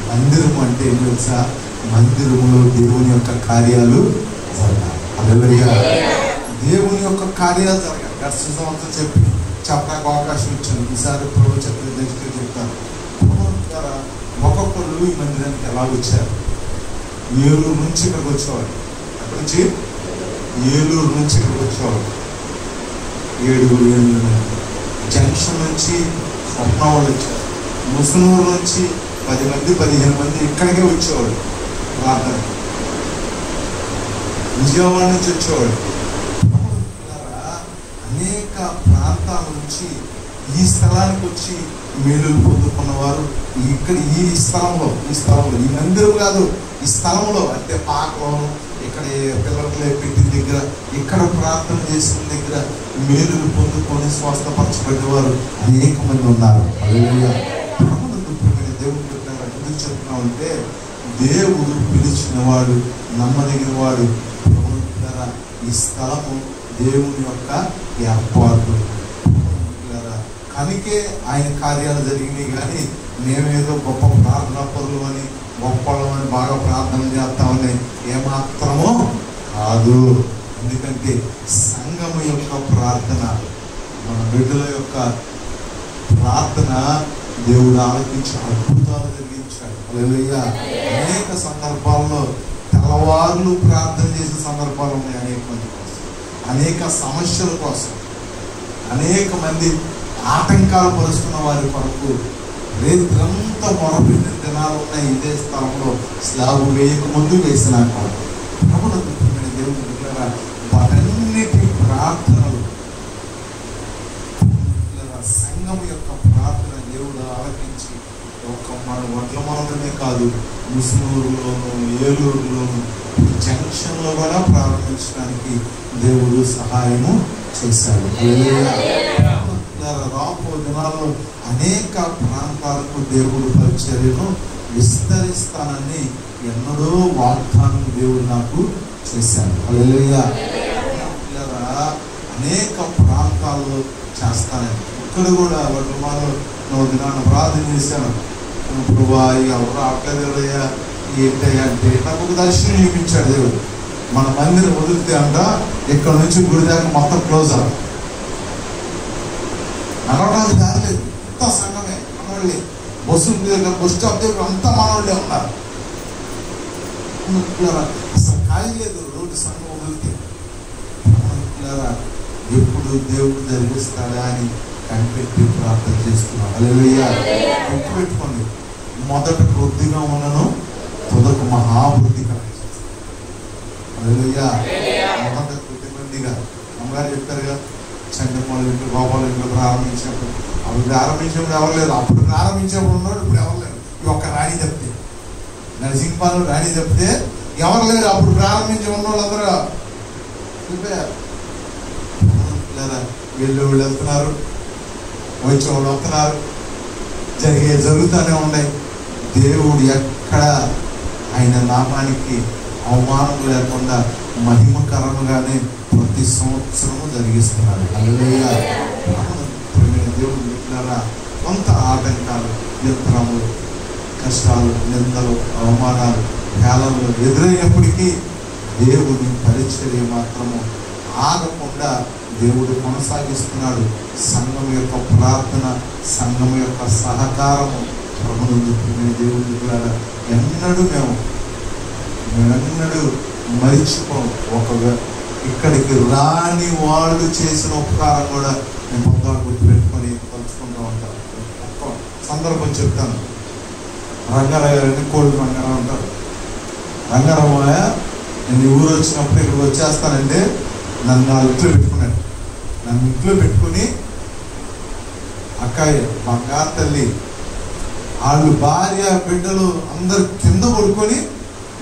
మందిరం అంటే ఏం తెలుసా? మందిరంలో దేవుని యొక్క కార్యాలు జరగాలి. హల్లెలూయా. దేవుని యొక్క కార్యాలు జరగాలి. గత సంవత్సరం చెప్పడానికి అవకాశం ఇచ్చాను. ఈసారి ప్రభు దగ్గరికి చెప్తాను. ఒక్కొక్కరు ఈ మందిరానికి ఎలా వచ్చారు? ఏలూరు నుంచి ఇక్కడికి వచ్చేవాడు. అక్కడి నుంచి ఏలూరు నుంచి ఇక్కడికి వచ్చేవాడు. 7 జంక్షన్ నుంచి స్వప్న వాళ్ళు వచ్చారు. ముసునూరు నుంచి 10 మంది 15 మంది ఇక్కడికే వచ్చేవాడు ప్రార్థన. విజయవాడ నుంచి వచ్చేవాడు. అనేక ప్రాంతాల నుంచి ఈ స్థలానికి వచ్చి మేలులు పొందుకున్నవారు ఇక్కడ ఈ స్థలంలో ఈ మందిరం కాదు, ఈ స్థలంలో అంటే పాకలో ఇక్కడ పిల్లలకి పెట్టిన దగ్గర ఇక్కడ ప్రార్థన చేసిన దగ్గర మేలులు పొందుకొని స్వస్థపరచబడేవారు అనేక మంది ఉన్నారు. హల్లెలూయా. దేవుడు పెట్టినారు. ఎందుకు చెప్తున్నామంటే దేవుడు పిలిచిన వాడు, నమ్మదగిన వాడు. ఈ స్థలము దేవుని యొక్క ఏర్పాటు. కనుకే ఆయన కార్యాలు జరిగినాయి. కానీ మేమేదో గొప్ప ప్రార్థనా పరులు అని గొప్పలని బాగా ప్రార్థన చేస్తామని ఏమాత్రమో కాదు. ఎందుకంటే సంఘము యొక్క ప్రార్థన, మన బిడ్డల యొక్క ప్రార్థన దేవుడు ఆలకించి అద్భుతాలు జరిగించాడు. హల్లెలూయా. అనేక సందర్భాల్లో తెల్లవారులు ప్రార్థన చేసిన సందర్భాలు ఉన్నాయి. అనేక మంది కోసం, అనేక సమస్యల కోసం, అనేక మంది ఆటంకాలు పరుస్తున్న వారి కొరకు రేత్రంతా మొరపెట్టిన దినాలు ఉన్నాయి. ఇదే స్థలంలో స్లాబ్ వేయక ముందు వేసిన దేవుని దగ్గర వాటన్నిటి ప్రార్థనలు, సంఘం యొక్క ప్రార్థన దేవుడు ఆలకించి ఒక్క వడ్ల మనమే కాదు, ముసునూరులోను ఏలూరులోను జంక్షన్లో కూడా ప్రారంభించడానికి దేవుడు సహాయము చేశాడు. రాబో దినాల్లో అనేక ప్రాంతాలకు దేవుడు పరిచర్యను విస్తరిస్తానని ఎన్నడో వాగ్దానం దేవుడు నాకు చేశాడు. హల్లెలూయా. అనేక ప్రాంతాల్లో చేస్తానని ఇక్కడ కూడా వర్తమానంలో దినాన్ని ప్రార్థన చేశాను. ప్రభువా ఎవరు అక్కడయ్యా ఏంటయ్యా అంటే నాకు ఒక దర్శనం చూపించాడు దేవుడు. మన మందిరం వదిలితే అంట ఇక్కడ నుంచి గుడి దాకా మొత్తం క్లోజ్ అవ్వాలి. నడవడానికి దారి లేదు. అంతా సంఘమే, మనవాళ్ళే. బస్సు దగ్గర బస్ స్టాప్ దగ్గర అంతా మనవాళ్ళే ఉన్నారు. అసలు ఖాళీ లేదు రోడ్డు సంఘం వదిలితే. ఎప్పుడు దేవుడు జరిగిస్తాడా అని కనిపెట్టి ప్రార్థన చేస్తున్నాడు. హల్లెలూయా. గుర్తు పెట్టుకోండి, మొదట వృద్ధిగా ఉన్నను తొదకు మహావృద్ధి కలిగిస్తుంది. హల్లెలూయా. మొదట కొద్దిమందిగా అమ్మగారు చెప్పారుగా, చంద్రమౌళి ఇంట్లో గోపాల ఇంట్లో ప్రారంభించినప్పుడు అప్పుడు ప్రారంభించినప్పుడు ఎవరు లేరు. అప్పుడు ప్రారంభించినప్పుడు ఉన్నాడు, ఇప్పుడు ఎవరు లేరు. ఈ ఒక్క రాణి చెప్తే, నరసింహపాలు రాణి చెప్తే ఎవరు లేరు. అప్పుడు ప్రారంభించి ఉన్న వాళ్ళందరూ వెళ్ళిపోయారు. వీళ్ళు వెళ్తున్నారు, వచ్చే వాళ్ళు వస్తున్నారు, జరుగుతూనే ఉన్నాయి. దేవుడు ఎక్కడ ఆయన నామానికి అవమానం లేకుండా మహిమకరముగానే ప్రతి సంవత్సరము జరిగిస్తున్నాడు. హల్లెలూయా. దేవుడు పెట్టినారా కొంత ఆటంకాలు, యంత్రములు, కష్టాలు, నిందలు, అవమానాలు, హేళనలు ఎదురైనప్పటికీ దేవుని పరిచర్య మాత్రము ఆగకుండా దేవుడు కొనసాగిస్తున్నాడు. సంఘం యొక్క ప్రార్థన, సంఘం యొక్క సహకారము దేవుడి ద్వారా ఎన్నడూ మేమెన్నడూ మరిచిపోం. ఇక్కడికి రాని వాళ్ళు చేసిన ఉపకారం కూడా మేము పొద్దున గుర్తుపెట్టుకొని తలుచుకుంటూ ఉంటాం. ఒక్క సందర్భం చెప్తాను. రంగారావు గారిని కోళ్ళు రంగారావు అంటారు. రంగారావు నేను ఊరు వచ్చినప్పుడు ఇక్కడికి వచ్చేస్తానంటే నన్ను ఇంట్లో పెట్టుకున్నాడు. నన్ను ఇంట్లో పెట్టుకుని అక్కయ్య బంగారు తల్లి వాళ్ళు భార్య బిడ్డలు అందరు కింద పడుకొని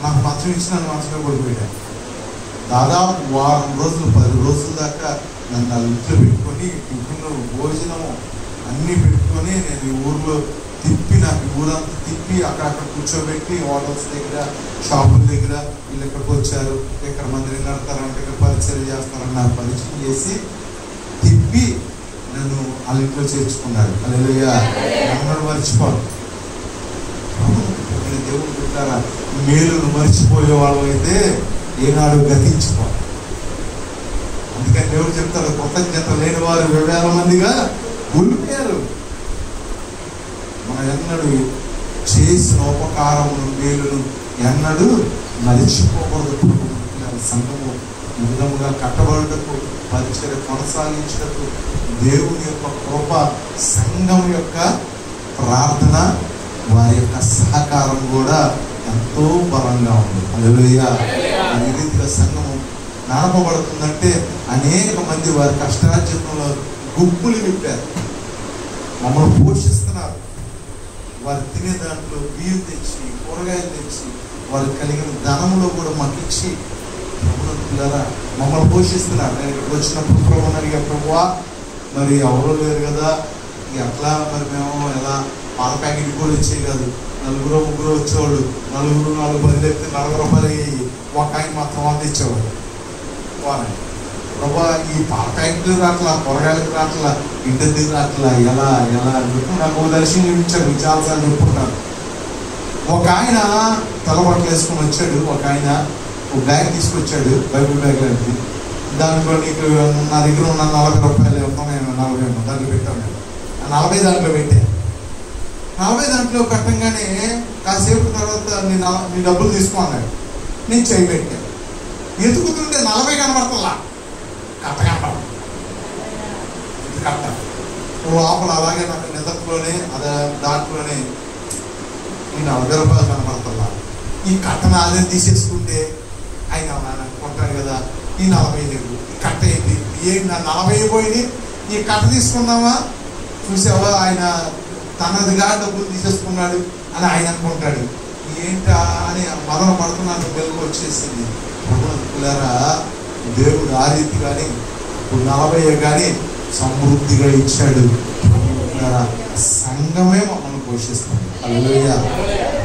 నాకు మంచం ఇచ్చి నన్ను మంచమే పడిపోయాడు. దాదాపు వారం రోజులు 10 రోజుల దాకా నన్ను వాళ్ళ ఇంట్లో పెట్టుకొని టిఫిన్ భోజనము అన్నీ పెట్టుకొని నేను ఈ ఊర్లో తిప్పి, నాకు ఊరంతా తిప్పి అక్కడక్కడ కూర్చోబెట్టి హోటల్స్ దగ్గర షాపుల దగ్గర వీళ్ళు ఎక్కడికి వచ్చారు, ఎక్కడ మందిరం కడతారంటే ఇక్కడ పరిచయం చేస్తారని నాకు పరిచయం చేసి తిప్పి నన్ను వాళ్ళ ఇంట్లో చేర్చుకున్నాడు. హల్లెలూయా. నన్ను మర్చిపోను. దేవుడు పెట్టారా, మేలును మర్చిపోయే వాళ్ళు అయితే ఏనాడు గతించుకోవాలి. అందుకని దేవుడు చెప్తారు, కృతజ్ఞత లేని వారు 20,000 మందిగా ఉండిపోయారు. మనం ఎన్నడూ చేసిన ఉపకారమును మేలును ఎన్నడూ మరిచిపోకూడదు. సంఘము ఈ విధముగా కట్టబడుటకు, పరిచర్య కొనసాగించుటకు దేవుని యొక్క కృప, సంఘం యొక్క ప్రార్థన, వారి యొక్క సహకారం కూడా ఎంతో బలంగా ఉంది. హల్లెలూయా. ఈ రీతిగా సంఘము నడపబడుతుందంటే అనేక మంది వారి కష్టార్జితంలో గుంపులు విప్పారు, మమ్మల్ని పోషిస్తున్నారు. వారు తినే దాంట్లో బియ్యం తెచ్చి, కూరగాయలు తెచ్చి, వారు కలిగిన ధనంలో కూడా మాకు ఇచ్చి పిల్లరా మమ్మల్ని పోషిస్తున్నారు. నేను ఇక్కడికి వచ్చినప్పుడు ప్రభువుని అడిగా, ప్రభువా మరి ఎవరో లేరు కదా, ఎట్లా మరి మేము ఎలా పాల ప్యాకెట్ కూడా వచ్చేది కాదు, 4-3 వచ్చేవాళ్ళు, 4 బదులు ఎత్తే 40 రూపాయలు అయ్యి, ఒక ఆయన మాత్రం 100 ఇచ్చేవాడు. ప్రభా ఈ పాల ప్యాకెట్లు రాట్లా, కూరగాయలకు రాట్లా, ఇంటి రాట్లా, ఎలా అని చెప్పి నాకు దర్శనం ఇచ్చారు. చాలాసార్లు చెప్పుకుంటాను. ఒక ఆయన తలబట్టలు వేసుకొని వచ్చాడు, ఒక ఆయన ఒక బ్యాగ్ తీసుకొచ్చాడు, బైబిల్ బ్యాగ్ లాంటిది. దాంట్లో నీకు నా దగ్గర ఉన్న 40 రూపాయలు నేను 40 దాంట్లో పెట్టాను. నేను 40 దాంట్లో పెట్టాను. 40 దాంట్లో పెట్టంగానే కాసేపు తర్వాత నీ డబ్బులు తీసుకో అన్నాడు. నేను చేయి పెట్టాను. ఎదుగుతుంటే 40 కనబడతలా, కట్ట కనబడ కట్ట లోపల అలాగే నాకు నిద్రలోనే అదే దాంట్లోనే ఈ 40 రూపాయలు కనబడతలా. ఈ కట్టను అదే తీసేసుకుంటే ఆయన అనుకుంటాడు కదా, ఈ 40 లేవు, ఈ కట్ట ఏంటి, ఏంటి నా 40 పోయింది, ఈ కట్ట తీసుకున్నావా, చూసావా ఆయన తనదిగా డబ్బులు తీసేసుకున్నాడు అని ఆయన అనుకుంటాడు. ఏంటా అని మదన పడుతున్నాను, వెలుగు వచ్చేసింది. పిల్లరా దేవుడు ఆ రీతి కానీ 40 కానీ సమృద్ధిగా ఇచ్చాడు. సంఘమే మమ్మల్ని పోషిస్తుంది. హల్లెలూయా.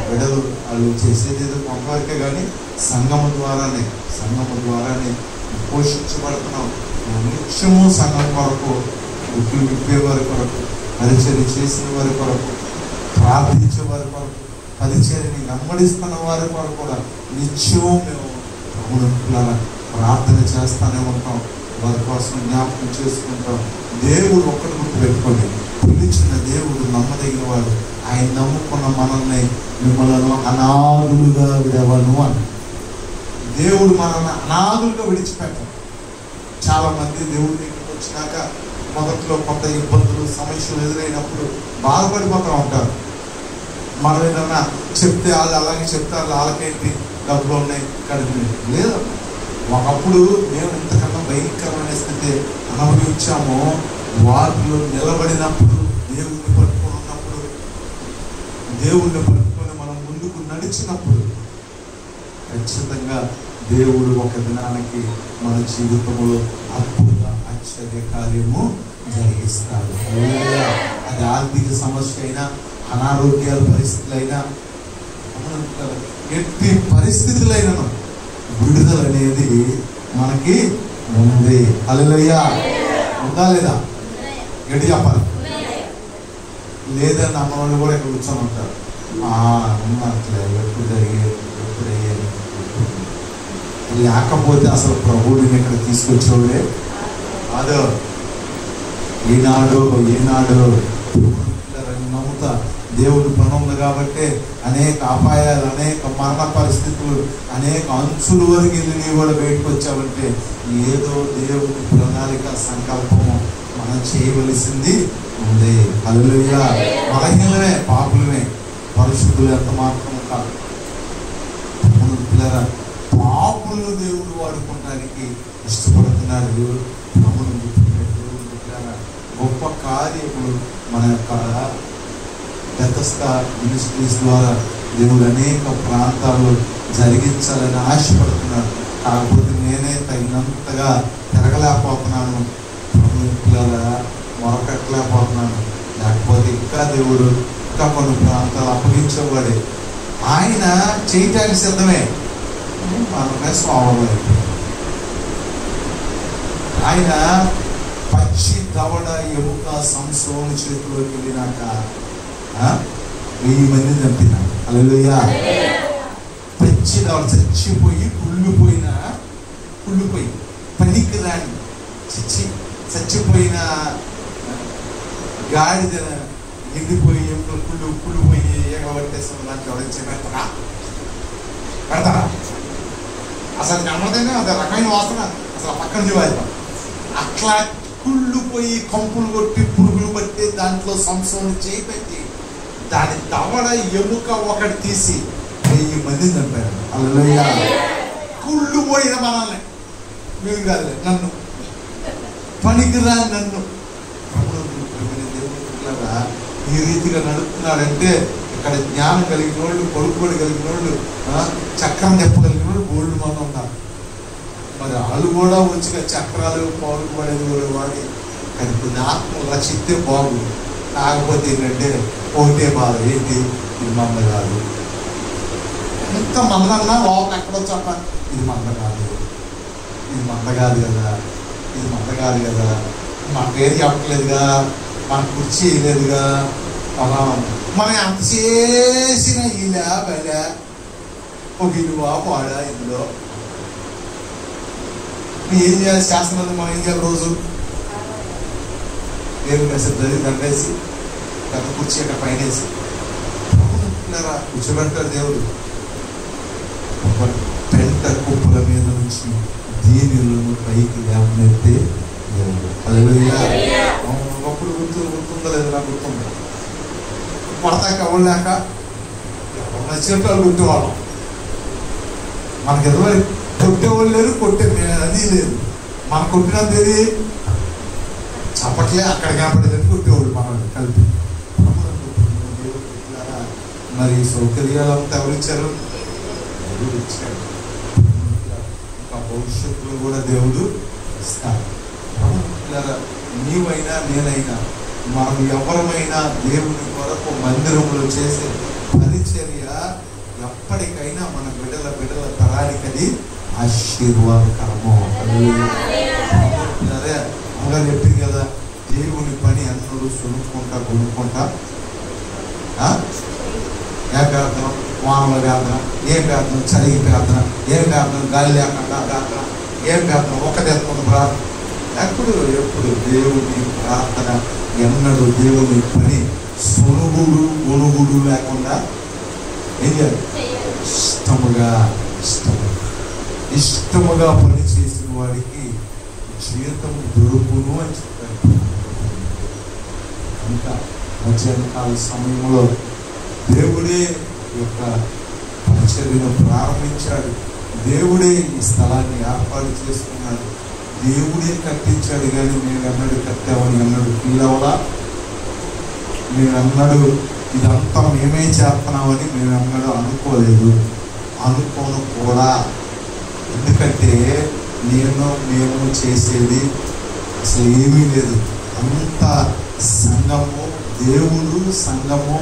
బిడ్డలు వాళ్ళు చేసేది ఏదో కొంతవరకే కానీ సంఘము ద్వారానే పోషించబడుతున్నాం. నిత్యము సంఘం కొరకు, ఉప్పులు విప్పే వారి కొరకు, పరిచర్య చేసిన వారి కొరకు, ప్రార్థించే వారి కొరకు, పరిచర్యని వెంబడిస్తున్న వారి కొరకు కూడా నిత్యము మేము ప్రార్థన చేస్తానే ఉంటాం. వారి కోసం జ్ఞాపకం చేసుకుంటాం. దేవుడు ఒక్కటి గుర్తు పెట్టుకోండి, పిలిచిన దేవుడు నమ్మదగిన వాడు. ఆయన నమ్ముకున్న మనల్ని మిమ్మల్ని అనాథులుగా విడవను అని. దేవుడు మనల్ని అనాథులుగా విడిచిపెట్టాడు. చాలా మంది దేవుడి దగ్గరికి వచ్చినాక మొదట్లో కొంత ఇబ్బందులు, సమస్యలు ఎదురైనప్పుడు బాధపడిపోతూ ఉంటారు. మనం ఏదన్నా చెప్తే వాళ్ళు అలాగే చెప్తారు, వాళ్ళకేంటి డబ్బులు ఉన్నాయి, కడుపు లేదు. ఒకప్పుడు మేము ఇంతకన్నా భయంకరమైన స్థితి అనుభవించామో, వాటిలో నిలబడినప్పుడు, దేవుణ్ణి పట్టుకొని ఉన్నప్పుడు, దేవుణ్ణి పట్టుకొని మనం ముందుకు నడిచినప్పుడు ఖచ్చితంగా దేవుడు ఒక దినానికి మన జీవితంలో అద్భుత ఆశ్చర్య కార్యము జరిగిస్తాడు. అది ఆర్థిక సమస్య అయినా, అనారోగ్యాల పరిస్థితులైనా, ఎట్టి పరిస్థితులైనా విడుదల అనేది మనకి ఉంది. హల్లెలూయా. ఉందా లేదా? గట్టి చెప్పాలి. లేదని అమ్మవాళ్ళు కూడా ఇక్కడ కూర్చొని ఉంటారు. ఉన్నట్లే ఎప్పుడు జరిగేది, ఎప్పుడు అయ్యేది. లేకపోతే అసలు ప్రభువుని ఇక్కడ తీసుకొచ్చేవాడే కాదు. ఈనాడు నమ్ముతా దేవుడు పని ఉంది కాబట్టి అనేక అపాయాలు, అనేక మరణ పరిస్థితులు, అనేక అంచుల వరకు వెళ్ళి కూడా బయటకు వచ్చావంటే ఏదో దేవుడి ప్రణాళిక, సంకల్పము మనం చేయవలసింది ఉంది. హల్లెలూయా. బలహీనమే, పాపులమే, పరిశుద్ధులు ఎంత మాత్రం కాదు. పిల్లరా, పాపులను దేవుడు వాడుకోవడానికి ఇష్టపడుతున్నాడు. గొప్ప కార్యములు మన యొక్క బెతెస్దా మినిస్ట్రీస్ ద్వారా దేవుడు అనేక ప్రాంతాల్లో జరిగించాలని ఆశపడుతున్నాను. కాకపోతే నేనే తగినంతగా తిరగలేకపోతున్నాను, మొరపెట్టలేకపోతున్నాను. లేకపోతే ఇంకా దేవుడు ఇంకా కొన్ని ప్రాంతాలు అప్పగించేవాడే. ఆయన చేయటానికి సిద్ధమే, మనమే స్వామి. ఆయన పచ్చి దవడ ఎముక సంసోను చేతిలోకి వెళ్ళినాక 1000 మందిని చంపినాడు. హల్లెలూయా. పచ్చి దవడ చచ్చిపోయి కుళ్ళిపోయి పనికి రాని చచ్చిపోయిన గాడిద ఎండిపోయి కుళ్ళిపోయి ఎగబట్టేస్తున్న దానికి ఎవరైతే పెడతారా? అసలు నమ్మదైనా అది రకమైన వాసన, అసలు పక్కన చూడాలి. అట్లా కుళ్ళిపోయి కంపులు కొట్టి పురుగులు పట్టి దాంట్లో సంసోను చేయి పెట్టి దాని దవడ ఎముక ఒకటి తీసి 1000 మందిని చంపారు. హల్లెలూయా. కుళ్ళిపోయిన మనల్ని, మీరు కాదులే, నన్ను పనికిరా నన్ను ఈ రీతిగా నడుపుతున్నాడంటే ఇక్కడ జ్ఞానం కలిగిన వాళ్ళు, పలుకుబడి కలిగిన వాళ్ళు, చక్రం చెప్పగలిగిన వాళ్ళు గోల్డ్ మంది ఉన్నారు. మరి వాళ్ళు కూడా వచ్చిన చక్రాలు పలుకుబడేది కూడా వాడి కానీ కొన్ని ఆత్మలు రక్షిస్తే బాగు. కాకపోతే ఏంటంటే ఒకటే బాధ, ఏంటి ఇది మంద కాదు. ఎంత మందన్నా లోపల ఎక్కడో చోట ఇది మంద కాదు, ఇది మంద కాదు కదా, ఇది మంద కాదు కదా, మన పేరు చెప్పట్లేదుగా, మన కుర్చీ వేయలేదుగా, అలా మనం ఎంత చేసిన ఇలా బయట ఒక ఇలువ పాడా ఇందులో ఏం చేయాలి? శాస్త్రం మనం ఏం చేయాలి? రోజు దేవుని మెసేజ్ చదివి దండేసి పెద్ద కుర్చీ అక్కడ పైన వేసి కూర్చోబెడతాడు దేవుడు. పెంట కుప్పల మీద నుంచి దీనిలను పైకి లేవనెత్తే దేవుడు. హల్లెలూయా. ఒకప్పుడు గుర్తుందా లేదు? నాకు గుర్తుంది. పడతాక అవ్వలేక నచ్చినట్టు వాళ్ళు కొట్టేవాళ్ళం. మనకి ఎదురు కొట్టేవాళ్ళు లేరు, అది లేదు. మనం కొట్టినంత ఏది చప్పట్లే అక్కడ కనపడేదని కొట్టేవాళ్ళు మనల్ని కలిపి. మరి సౌకర్యాలంతా ఎవరిచ్చారు? దేవుడు ఇచ్చాడు. ఇంకా భవిష్యత్తులో కూడా దేవుడు ఇస్తాడు. నీవైనా నేనైనా మనం ఎవరమైనా దేవుని కొరకు మందిరంలో చేసే పరిచర్య ఎప్పటికైనా మన బిడ్డల తరానికి అది ఆశీర్వాదకరము. అదే అమ్మగారు చెప్పింది కదా, దేవుని పని అందరూ కొనుక్కుంటా ఏ ప్రార్థన, వానల ప్రార్థన, ఏ ప్రార్థన, చలిగి ప్రార్థన, ఏ ప్రార్థన, గాలి లేకుండా ప్రార్థన, ఏ ప్రార్థన, ఒకటెత్తుకున్న ప్రార్థన. ఎప్పుడు దేవుని ప్రార్థన ఎన్నడూ దేవుని పని గొనుగుడు లేకుండా ఏం చేయాలి? ఇష్టముగా పని చేసిన వాడికి జీవితం దొరుకును అని చెప్పారు. ఇంకా మధ్యాహ్నకాల సమయంలో దేవుడే యొక్క పరిచర్యను ప్రారంభించాడు. దేవుడే ఈ స్థలాన్ని ఏర్పాటు చేసుకున్నాడు. దేవుడే కట్టించాడు. కానీ నేను అన్నాడు కట్టామని అన్నాడు ఫీల్ అవ్వలా. నేను అన్నాడు ఇదంతా మేమే చేస్తున్నామని మేము అన్నాడు అనుకోలేదు, అనుకోను కూడా. ఎందుకంటే మేము చేసేది అసలు ఏమీ లేదు. అంత సంఘము, దేవుడు సంఘము,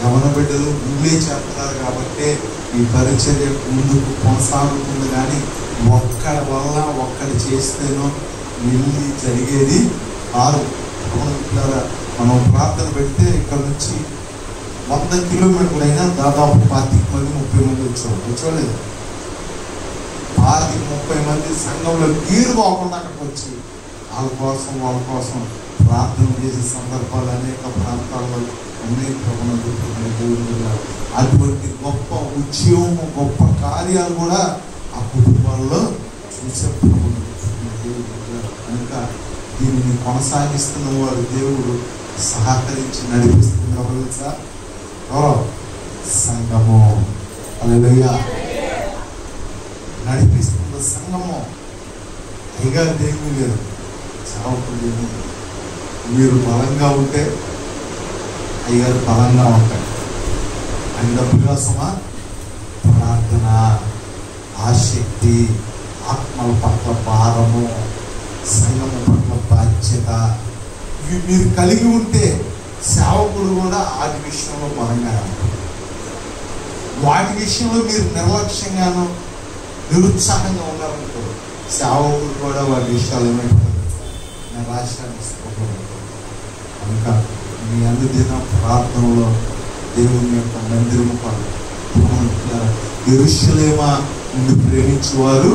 యవన బిడ్డలు ముందే చేస్తున్నారు కాబట్టి ఈ పరిచర్య ముందుకు కొనసాగుతుంది. కానీ ఒక్కడి వల్ల ఒక్కడి చేస్తేనో వెళ్ళి జరిగేది కాదు. మనం ప్రార్థన పెడితే ఇక్కడ నుంచి 100 కిలోమీటర్లైనా దాదాపు 25 మంది 30 మంది వచ్చేవాళ్ళు. 25-30 మంది సంఘంలో తీరు పోకుండా అక్కడికి వచ్చి వాళ్ళ కోసం ప్రార్థన చేసే సందర్భాలు అనేక ప్రాంతాల్లో అనేక అటువంటి గొప్ప ఉద్యోగం, గొప్ప కార్యాలు కూడా ఆ కుటుంబాల్లో చూసే కనుక దీనిని కొనసాగిస్తున్న వాడు దేవుడు సహకరించి నడిపిస్తున్న ఎవరు? సంఘము. హల్లెలూయా. నడిపిస్తున్న సంఘము. పైగా దేవుడు లేదు, చావుకుడు. మీరు బలంగా ఉంటే అయ్యగారు బలంగా ఉంటాయి. ఆయన డబ్బులు కోసమా? ప్రార్థన, ఆసక్తి, ఆత్మల పట్ల భారము, సంఘము పట్ల బాధ్యత, ఇవి మీరు కలిగి ఉంటే సేవకుడు కూడా వాటి విషయంలో బలంగా ఉంటారు. వాటి విషయంలో మీరు నిర్లక్ష్యంగాను నిరుత్సాహంగా ఉన్నారనుకో, సేవకుడు కూడా వాటి విషయాలు ఏమైపోతారు, నిరాశాన్ని ఇష్టపడతారు. కనుక మీ అనుదిన ప్రార్థనలో దేవుని యొక్క మందిరము పడు. యెరూషలేమా నిన్ను ప్రేమించేవారు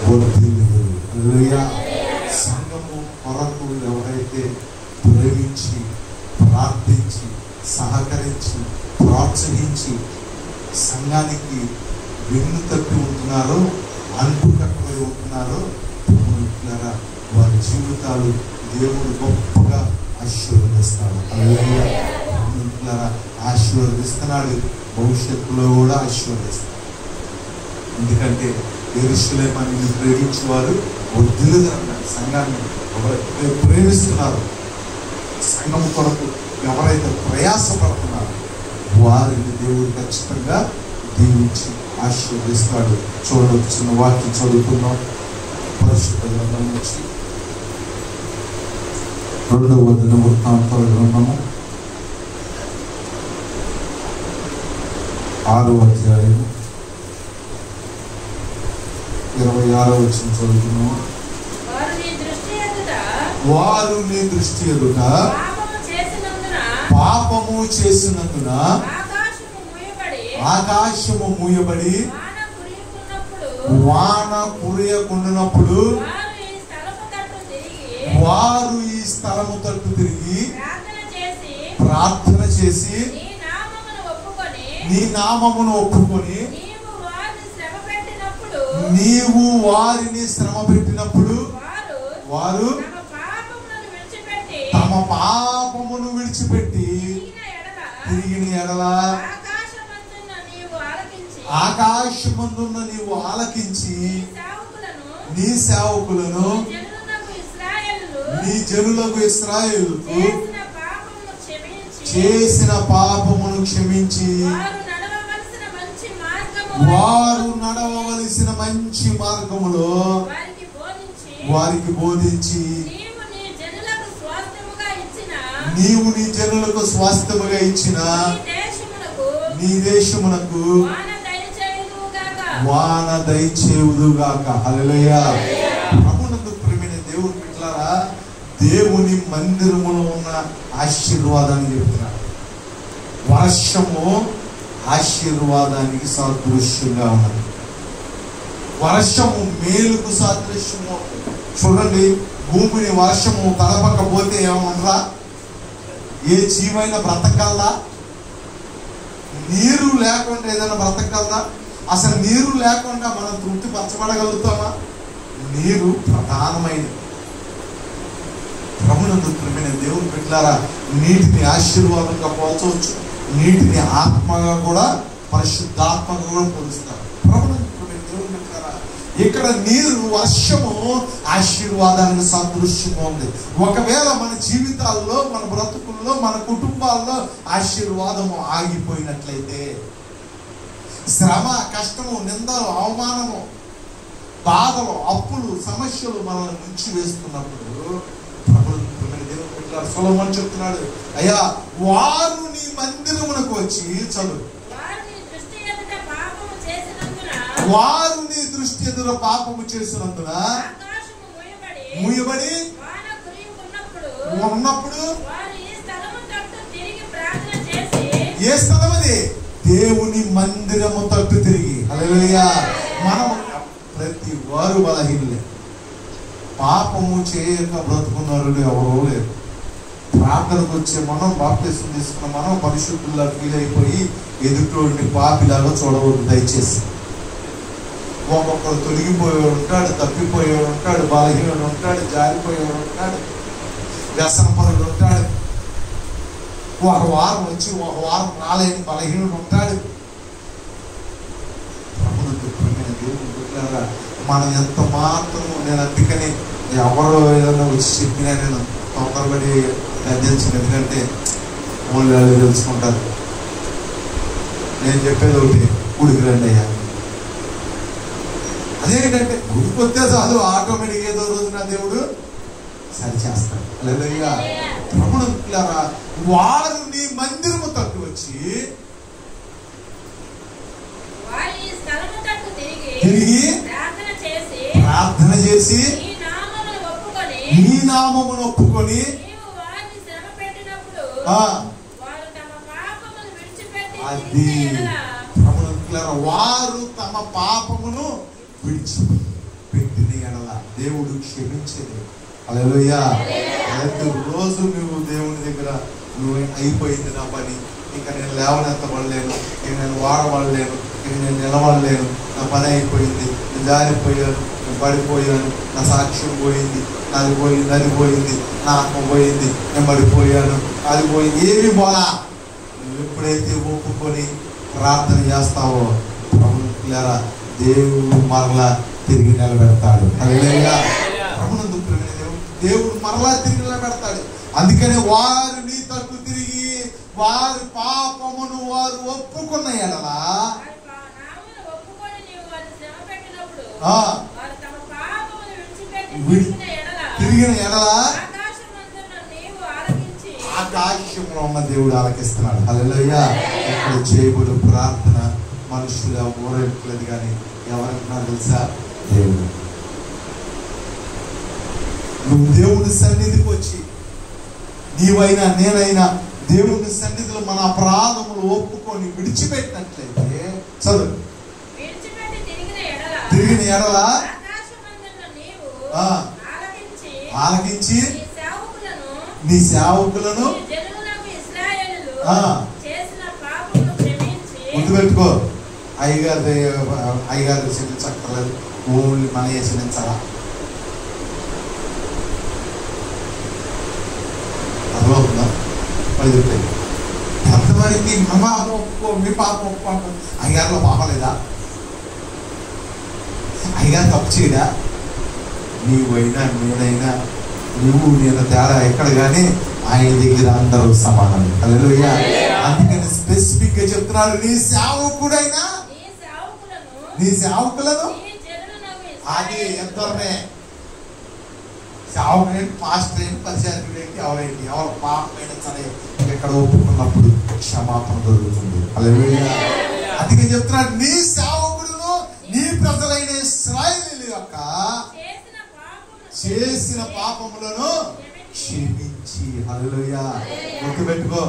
వర్ధిల్లుదురు. హల్లెలూయా. సంఘము కొరకు ఎవరైతే ప్రేమించి, ప్రార్థించి, సహకరించి, ప్రోత్సహించి సంఘానికి వెన్ను తప్పి ఉంటున్నారో, అంటు కట్టుబడి ఉంటున్నారో, వారి జీవితాలు దేవుడు గొప్పగా ఆశీర్వదిస్తాడు. హల్లెలూయా. ఆశీర్వదిస్తున్నాడు, భవిష్యత్తులో కూడా ఆశీర్వదిస్తాడు. ఎందుకంటే యెరూషలేమా నిన్ను ప్రేమించేవారు వర్ధిల్లుదురు అన్నాడు. సంఘాన్ని ఎవరైతే ప్రేమిస్తున్నారు, సంఘం కొరకు ఎవరైతే ప్రయాసపడుతున్నారో వారిని దేవుడు ఖచ్చితంగా దీవించి ఆశీర్వదిస్తాడు. చూడవచ్చు, చిన్న వాక్యం చదువుతున్నాం. పరిశుద్ధ గ్రంథం నుంచి 2వ దినవృత్తాంతాల గ్రంథము 6వ అధ్యాయం 26వ వచనం చదువుతున్నాము. వారు నీ దృష్టి ఎదుట పాపము చేసినందున ఆకాశము మూయబడి వాన కురియకుండినప్పుడు వారు ఈ స్థలము తట్టు తిరిగి ప్రార్థన చేసి నీ నామమును ఒప్పుకొని నీవు వారిని శ్రమ పెట్టినప్పుడు వారు తమ పాపమును విడిచిపెట్టి తిరిగిన ఎడల ఆకాశమందున్న నీవు ఆలకించి నీ సేవకులను నీ జనులకు ఇశ్రాయేలుకు చేసిన పాపమును క్షమించి వారు నడవవలసిన మంచి మార్గములో వారికి బోధించి నీవు నీ జనులకు స్వాస్థ్యముగా ఇచ్చిన నీ దేశమునకు వాన దయచేయుదుగాక. హల్లెలూయా. ప్రభువునందు ప్రియమైన దేవుని బిడ్డలారా, దేవుని మందిరములో ఉన్న ఆశీర్వాదాన్ని చెప్తున్నారు. వర్షము ఆశీర్వాదానికి సాదృశ్యంగా ఉన్నది. వర్షము మేలుకు సాదృశ్యము. చూడండి, భూమిని వర్షము తడపకపోతే ఏమన్నా ఏ జీవైనా బ్రతకల్లా? నీరు లేకుండా ఏదైనా బ్రతకల్లా? అసలు నీరు లేకుండా మనం తృప్తి పరచబడగలుగుతామా? నీరు ప్రధానమైనది. ప్రభువునందు ప్రియమైన దేవుని బిడ్డలారా, నీటిని ఆశీర్వాదంగా పోల్చవచ్చు, నీటిని ఆత్మగా కూడా, పరిశుద్ధాత్మగా కూడా పోలుస్తారు. ప్రభువునందు ప్రియమైన దేవుని బిడ్డలారా, ఇక్కడ నీరు, వర్షము ఆశీర్వాదానికి సాదృశ్యంగా ఉంది. ఒకవేళ మన జీవితాల్లో, మన బ్రతుకుల్లో, మన కుటుంబాల్లో ఆశీర్వాదము ఆగిపోయినట్లయితే, శ్రమ, కష్టము, నిందలు, అవమానము, బాధలు, అప్పులు, సమస్యలు మనల్ని ముంచి వేస్తున్నప్పుడు సొలొమోను చెప్తున్నాడు, అయ్యా వారు నీ మందిరమునకు వచ్చి, చదువు, వారు నీ దృష్టి ఎదుట పాపము చేసినందున మూయబడి ఉన్నప్పుడు ఏ స్థలం అది? దేవుని మందిరము తట్టు తిరిగి. హల్లెలూయా. మనం ప్రతి వారు బలహీనులే. పాపము చేయక బ్రతుకున్నారు ఎవరో లేరు. ప్రార్థనకు వచ్చే మనం, బాప్తిసం తీసుకున్న మనం పరిశుద్ధుల్లా ఫీల్ అయిపోయి ఎదుటోడిని పాపిలాగా చూడవద్దు దయచేసి. ఒక్కొక్కరు తొలగిపోయేవాడు ఉంటాడు, తప్పిపోయేవాడు ఉంటాడు, బలహీనుడు ఉంటాడు, జారిపోయేవాడు ఉంటాడు, వ్యసనపరుడు ఉంటాడు, ఒక వారం వచ్చి ఒక వారం రాలేని బలహీనుడు ఉంటాడు. మనం ఎంత మాత్రము, నేను అందుకని ఎవరో ఏదైనా వచ్చి చెప్పినా నేను తొందరపడి గద్దించను. ఎందుకంటే వాళ్ళు తెలుసుకుంటారు. నేను చెప్పేది ఒకటి, గుడికి రండి అయ్యా. అదేంటంటే గుడికి వస్తే చాలు ఆటోమేటిక్ ఏదో రోజున దేవుడు సరి చేస్తాడు. హల్లెలూయా. ప్రభువులారా, వారు నీ మందిరము తట్టు వచ్చి తిరిగి ప్రార్థన చేసి నీ నామమును ఒప్పుకొని అది ప్రభువులారా, వారు తమ పాపమును విడిచిపెట్టిన ఎడల దేవుడు క్షమించేది. హల్లెలూయా. రోజు నువ్వు దేవుని దగ్గర నువ్వు అయిపోయింది నా పని, ఇక నేను లేవనెత్తబడలేను, ఇక నేను వాడబడలేను, ఇక నేను నిలబడలేను, నా పని అయిపోయింది, నేను జారిపోయాను, నేను పడిపోయాను, నా సాక్ష్యం పోయింది, నాది పోయింది, అది పోయింది, నా ఆత్మ పోయింది, నేను పడిపోయాను, అది పోయింది, ఏమి పోలా. నువ్వు ఎప్పుడైతే ఒప్పుకొని ప్రార్థన చేస్తావో ప్రభువులారా, దేవుడు మరలా తిరిగి నిలబెడతాడు. హల్లెలూయా. ప్రభువునందు ప్రియమైన దేవుడు మరలా తిరిగి నిలబెడతాడు. అందుకని వారు నీ తట్టు తిరిగి వారి పాపమును వారు ఒప్పుకున్న ఎడల తిరిగిన ఎడల ఆకాశంలో ఉన్న దేవుడు ఆలకిస్తున్నాడు. హల్లెలూయా. ఇక్కడ చేయబడు ప్రార్థన మనుషుల ఊరేట్లేదు కానీ ఎవరన్నా తెలుసా? దేవుడు. నువ్వు దేవుడి సన్నిధికి వచ్చి నీవైనా నేనైనా దేవుడి సన్నిధిలో మన అపరాధములు ఒప్పుకొని విడిచిపెట్టినట్లయితే చదువు తిరిగిన ఎడల ఆలకించి నీ సేవకులను గుర్తుపెట్టుకో. అయ్యగారు క్షమించక్కర్లేదు, ఓన్లీ మన క్షమించాలా. అర్థమవుతుందా? ఎంతవరకు మా పాపం ఒప్పుకో, మీ పాపం ఒప్పుకో. అయ్యగారిలో పాపం లేదా? అయ్యగారు తప్పు చేయడా? నీవైనా నేనైనా నువ్వు నేను తేడా ఎక్కడ కానీ ఆయన దగ్గర అందరూ సమానం. హల్లెలూయా. అందుకని స్పెసిఫిక్ గా చెప్తున్నాడు, నీ సేవకుడైనా నీ సేవకులను. అది ఎంతనే సేవకుడేంటి, పాస్టర్ ఏంటి, పరిచారకుడు ఏంటి, ఎవరేంటి, ఎవరు పాపమైనా సరే ఎక్కడ ఒప్పుకున్నప్పుడు క్షమాపణ దొరుకుతుంది. హల్లెలూయా. అందుకే చెప్తున్నాడు, నీ సేవకుడును నీ ప్రజలైన ఇశ్రాయేలీయుల యొక్క చేసిన పాపములను క్షమించి. హల్లెలూయా. గుర్తుపెట్టుకో,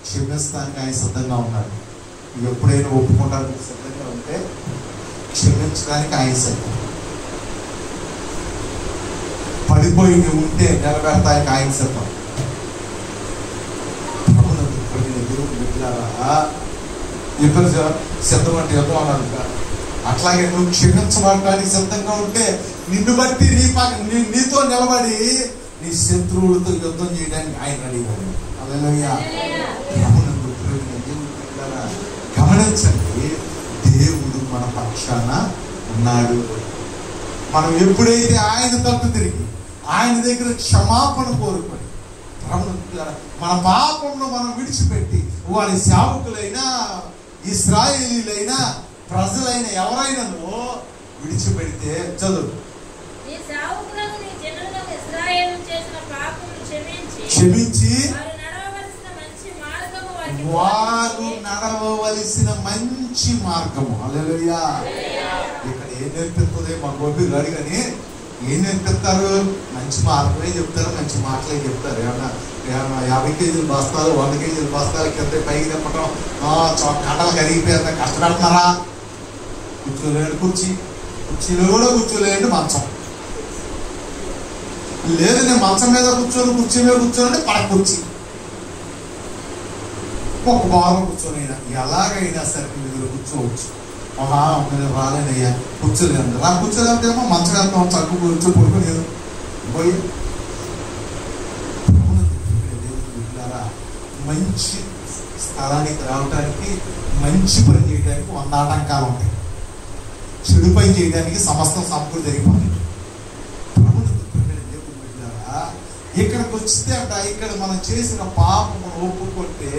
క్షమిస్తానికి ఆయన సిద్ధంగా ఉన్నాడు. ఎప్పుడైనా ఒప్పుకోవడానికి సిద్ధంగా ఉంటే క్షమించడానికి ఆయన సిద్ధం. పడిపోయి ఉంటే నిలబెడతానికి ఆయన సిద్ధం. ఇద్దరు సిద్ధం అంటే యుద్ధం అన్నారు. అట్లాగే నువ్వు క్షమించబడడానికి సిద్ధంగా ఉంటే నిన్ను బట్టి నీతో నిలబడి నీ శత్రువులతో యుద్ధం చేయడానికి ఆయన రెడీగా ఉన్నాడు. హల్లెలూయా. గమనించండి, దేవుడు మన పక్షాన ఉన్నాడు. మనం ఎప్పుడైతే ఆయన తట్టు తిరిగి ఆయన దగ్గర క్షమాపణ కోరుకొని మన పాపంలో మనం విడిచిపెట్టి వారి సేవకులైనా ఇశ్రాయేలీయులైనా ప్రజలైన ఎవరైనాను విడిచిపెడితే చదువు క్షమించి వారు నడవవలసిన మంచి మార్గము. హల్లెలూయా. ఇక్కడ ఏం నేర్పిస్తుంది మా గోపి గారు కానీ ఏం నేర్పిస్తారు? మంచి మార్గమే చెప్తారు, మంచి మాటలే చెప్తారు. ఏమన్నా 50 కేజీలు బస్తాలు 100 కేజీలు బస్తాలు కింద పైకి తిప్పటం, కట్టలు కరిగిపోయేంత కష్టపడుతున్నారా? కూర్చోలేండి కుర్చీలో కూడా కూర్చోలేండి మంచం లేదు. నేను మంచం మీద కూర్చొని కుర్చీ మీద కూర్చోనంటే పడక కుర్చీ ఒక భాగం కూర్చొనైనా ఎలాగైనా సరే మీరు కూర్చోవచ్చు. నేను రాలేనయ్యా కూర్చోలేదు రా, కూర్చోలేదేమో మంచం వెళ్తాం చక్కు కూర్చో పడుకునేది పోయి. మంచి స్థలానికి రావడానికి మంచి పని చేయడానికి 100 ఆటంకాలు ఉంటాయి. చెడు పని చేయడానికి సమస్తం సంపూర్తి జరిగిపోతుంది. ఇక్కడికి వస్తే అంట ఇక్కడ మనం చేసిన పాపము ఒప్పుకుంటే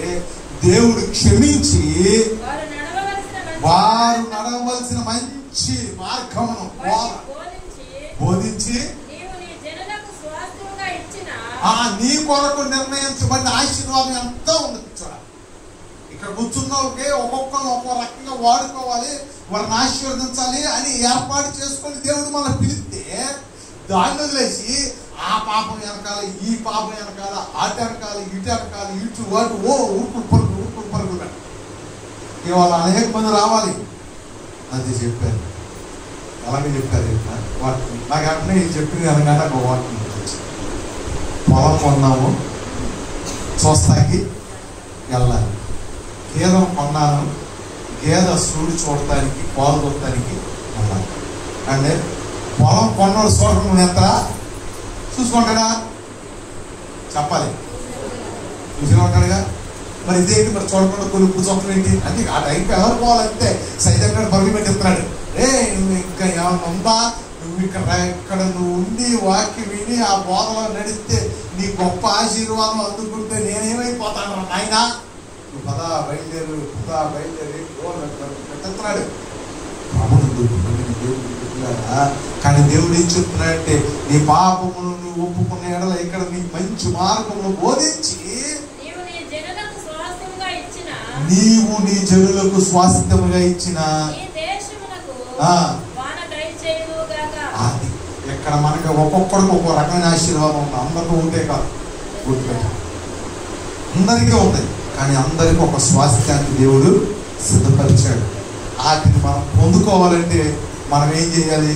దేవుడు క్షమించి వారు నడవలసిన మంచి మార్గమును బోధించి నీ కొరకు నిర్ణయించబడిన ఆశీర్వాదం ఎంతో ఉంది. ఇక్కడ కూర్చున్నోకే ఒక్కొక్కరు ఒక్కో రకంగా వాడుకోవాలి, వారిని ఆశీర్వదించాలి అని ఏర్పాటు చేసుకొని దేవుడు మనం పిలిస్తే దాన్ని వదిలేసి ఆ పాపం వెనకాల ఈ పాపం వెనకాల అటు వెనకాల ఇటు వెనకాల ఇటు వాటి ఊరుకుడు పరుగులు ఇవాళ అనేక మంది రావాలి అది చెప్పారు. అలాగే చెప్పారు వాటిని నాకు అంటే చెప్పింది అనగానే ఒక వాటిని పొలం కొన్నాము చూస్తాకి వెళ్ళాలి, గేదెను కొన్నాను గేదె సూడు చూడటానికి పాలు చూడటానికి వెళ్ళాలి. అంటే పొలం కొన్నాడు చూడటం ఎంత చూసుకుంటాడా చెప్పాలి, చూసిన ఉంటాడుగా. మరి ఇదేంటి మరి చూడకుండా కొనుక్కు చూడటం ఏంటి అంటే ఆ టైంకి ఎవరు పోవాలంటే సైతంగా పరుగు పెట్టిస్తున్నాడు. నువ్వు ఇంకా ఏమన్నా ఉందా, నువ్వు ఇక్కడ నువ్వు ఉండి వాక్యం విని ఆ బోధలో నడిస్తే నీ గొప్ప ఆశీర్వాదం అందుకుంటే నేనేమైపోతాను నాయనా, నువ్వు పదా బయలుదేరు పెట్టిస్తున్నాడు. కానీ దేవుడు ఏం చెప్తున్నాడంటే నీ పాపమును నువ్వు ఒప్పుకున్న ఎడల ఇక్కడ నీ మంచి మార్గమును బోధించి నీవు నీ జనులకు స్వాస్థ్యముగా ఇచ్చిన అది ఇక్కడ మనకి ఒక్కొక్కడికి ఒక్కో రకమైన ఆశీర్వాదం ఉంది. అందరికీ ఉంటే కాదు, గుర్తుపెట్ట అందరికీ ఉంది, కానీ అందరికీ ఒక స్వాస్థ్యాన్ని దేవుడు సిద్ధపరిచాడు. వాటిని మనం పొందుకోవాలంటే మనం ఏం చేయాలి?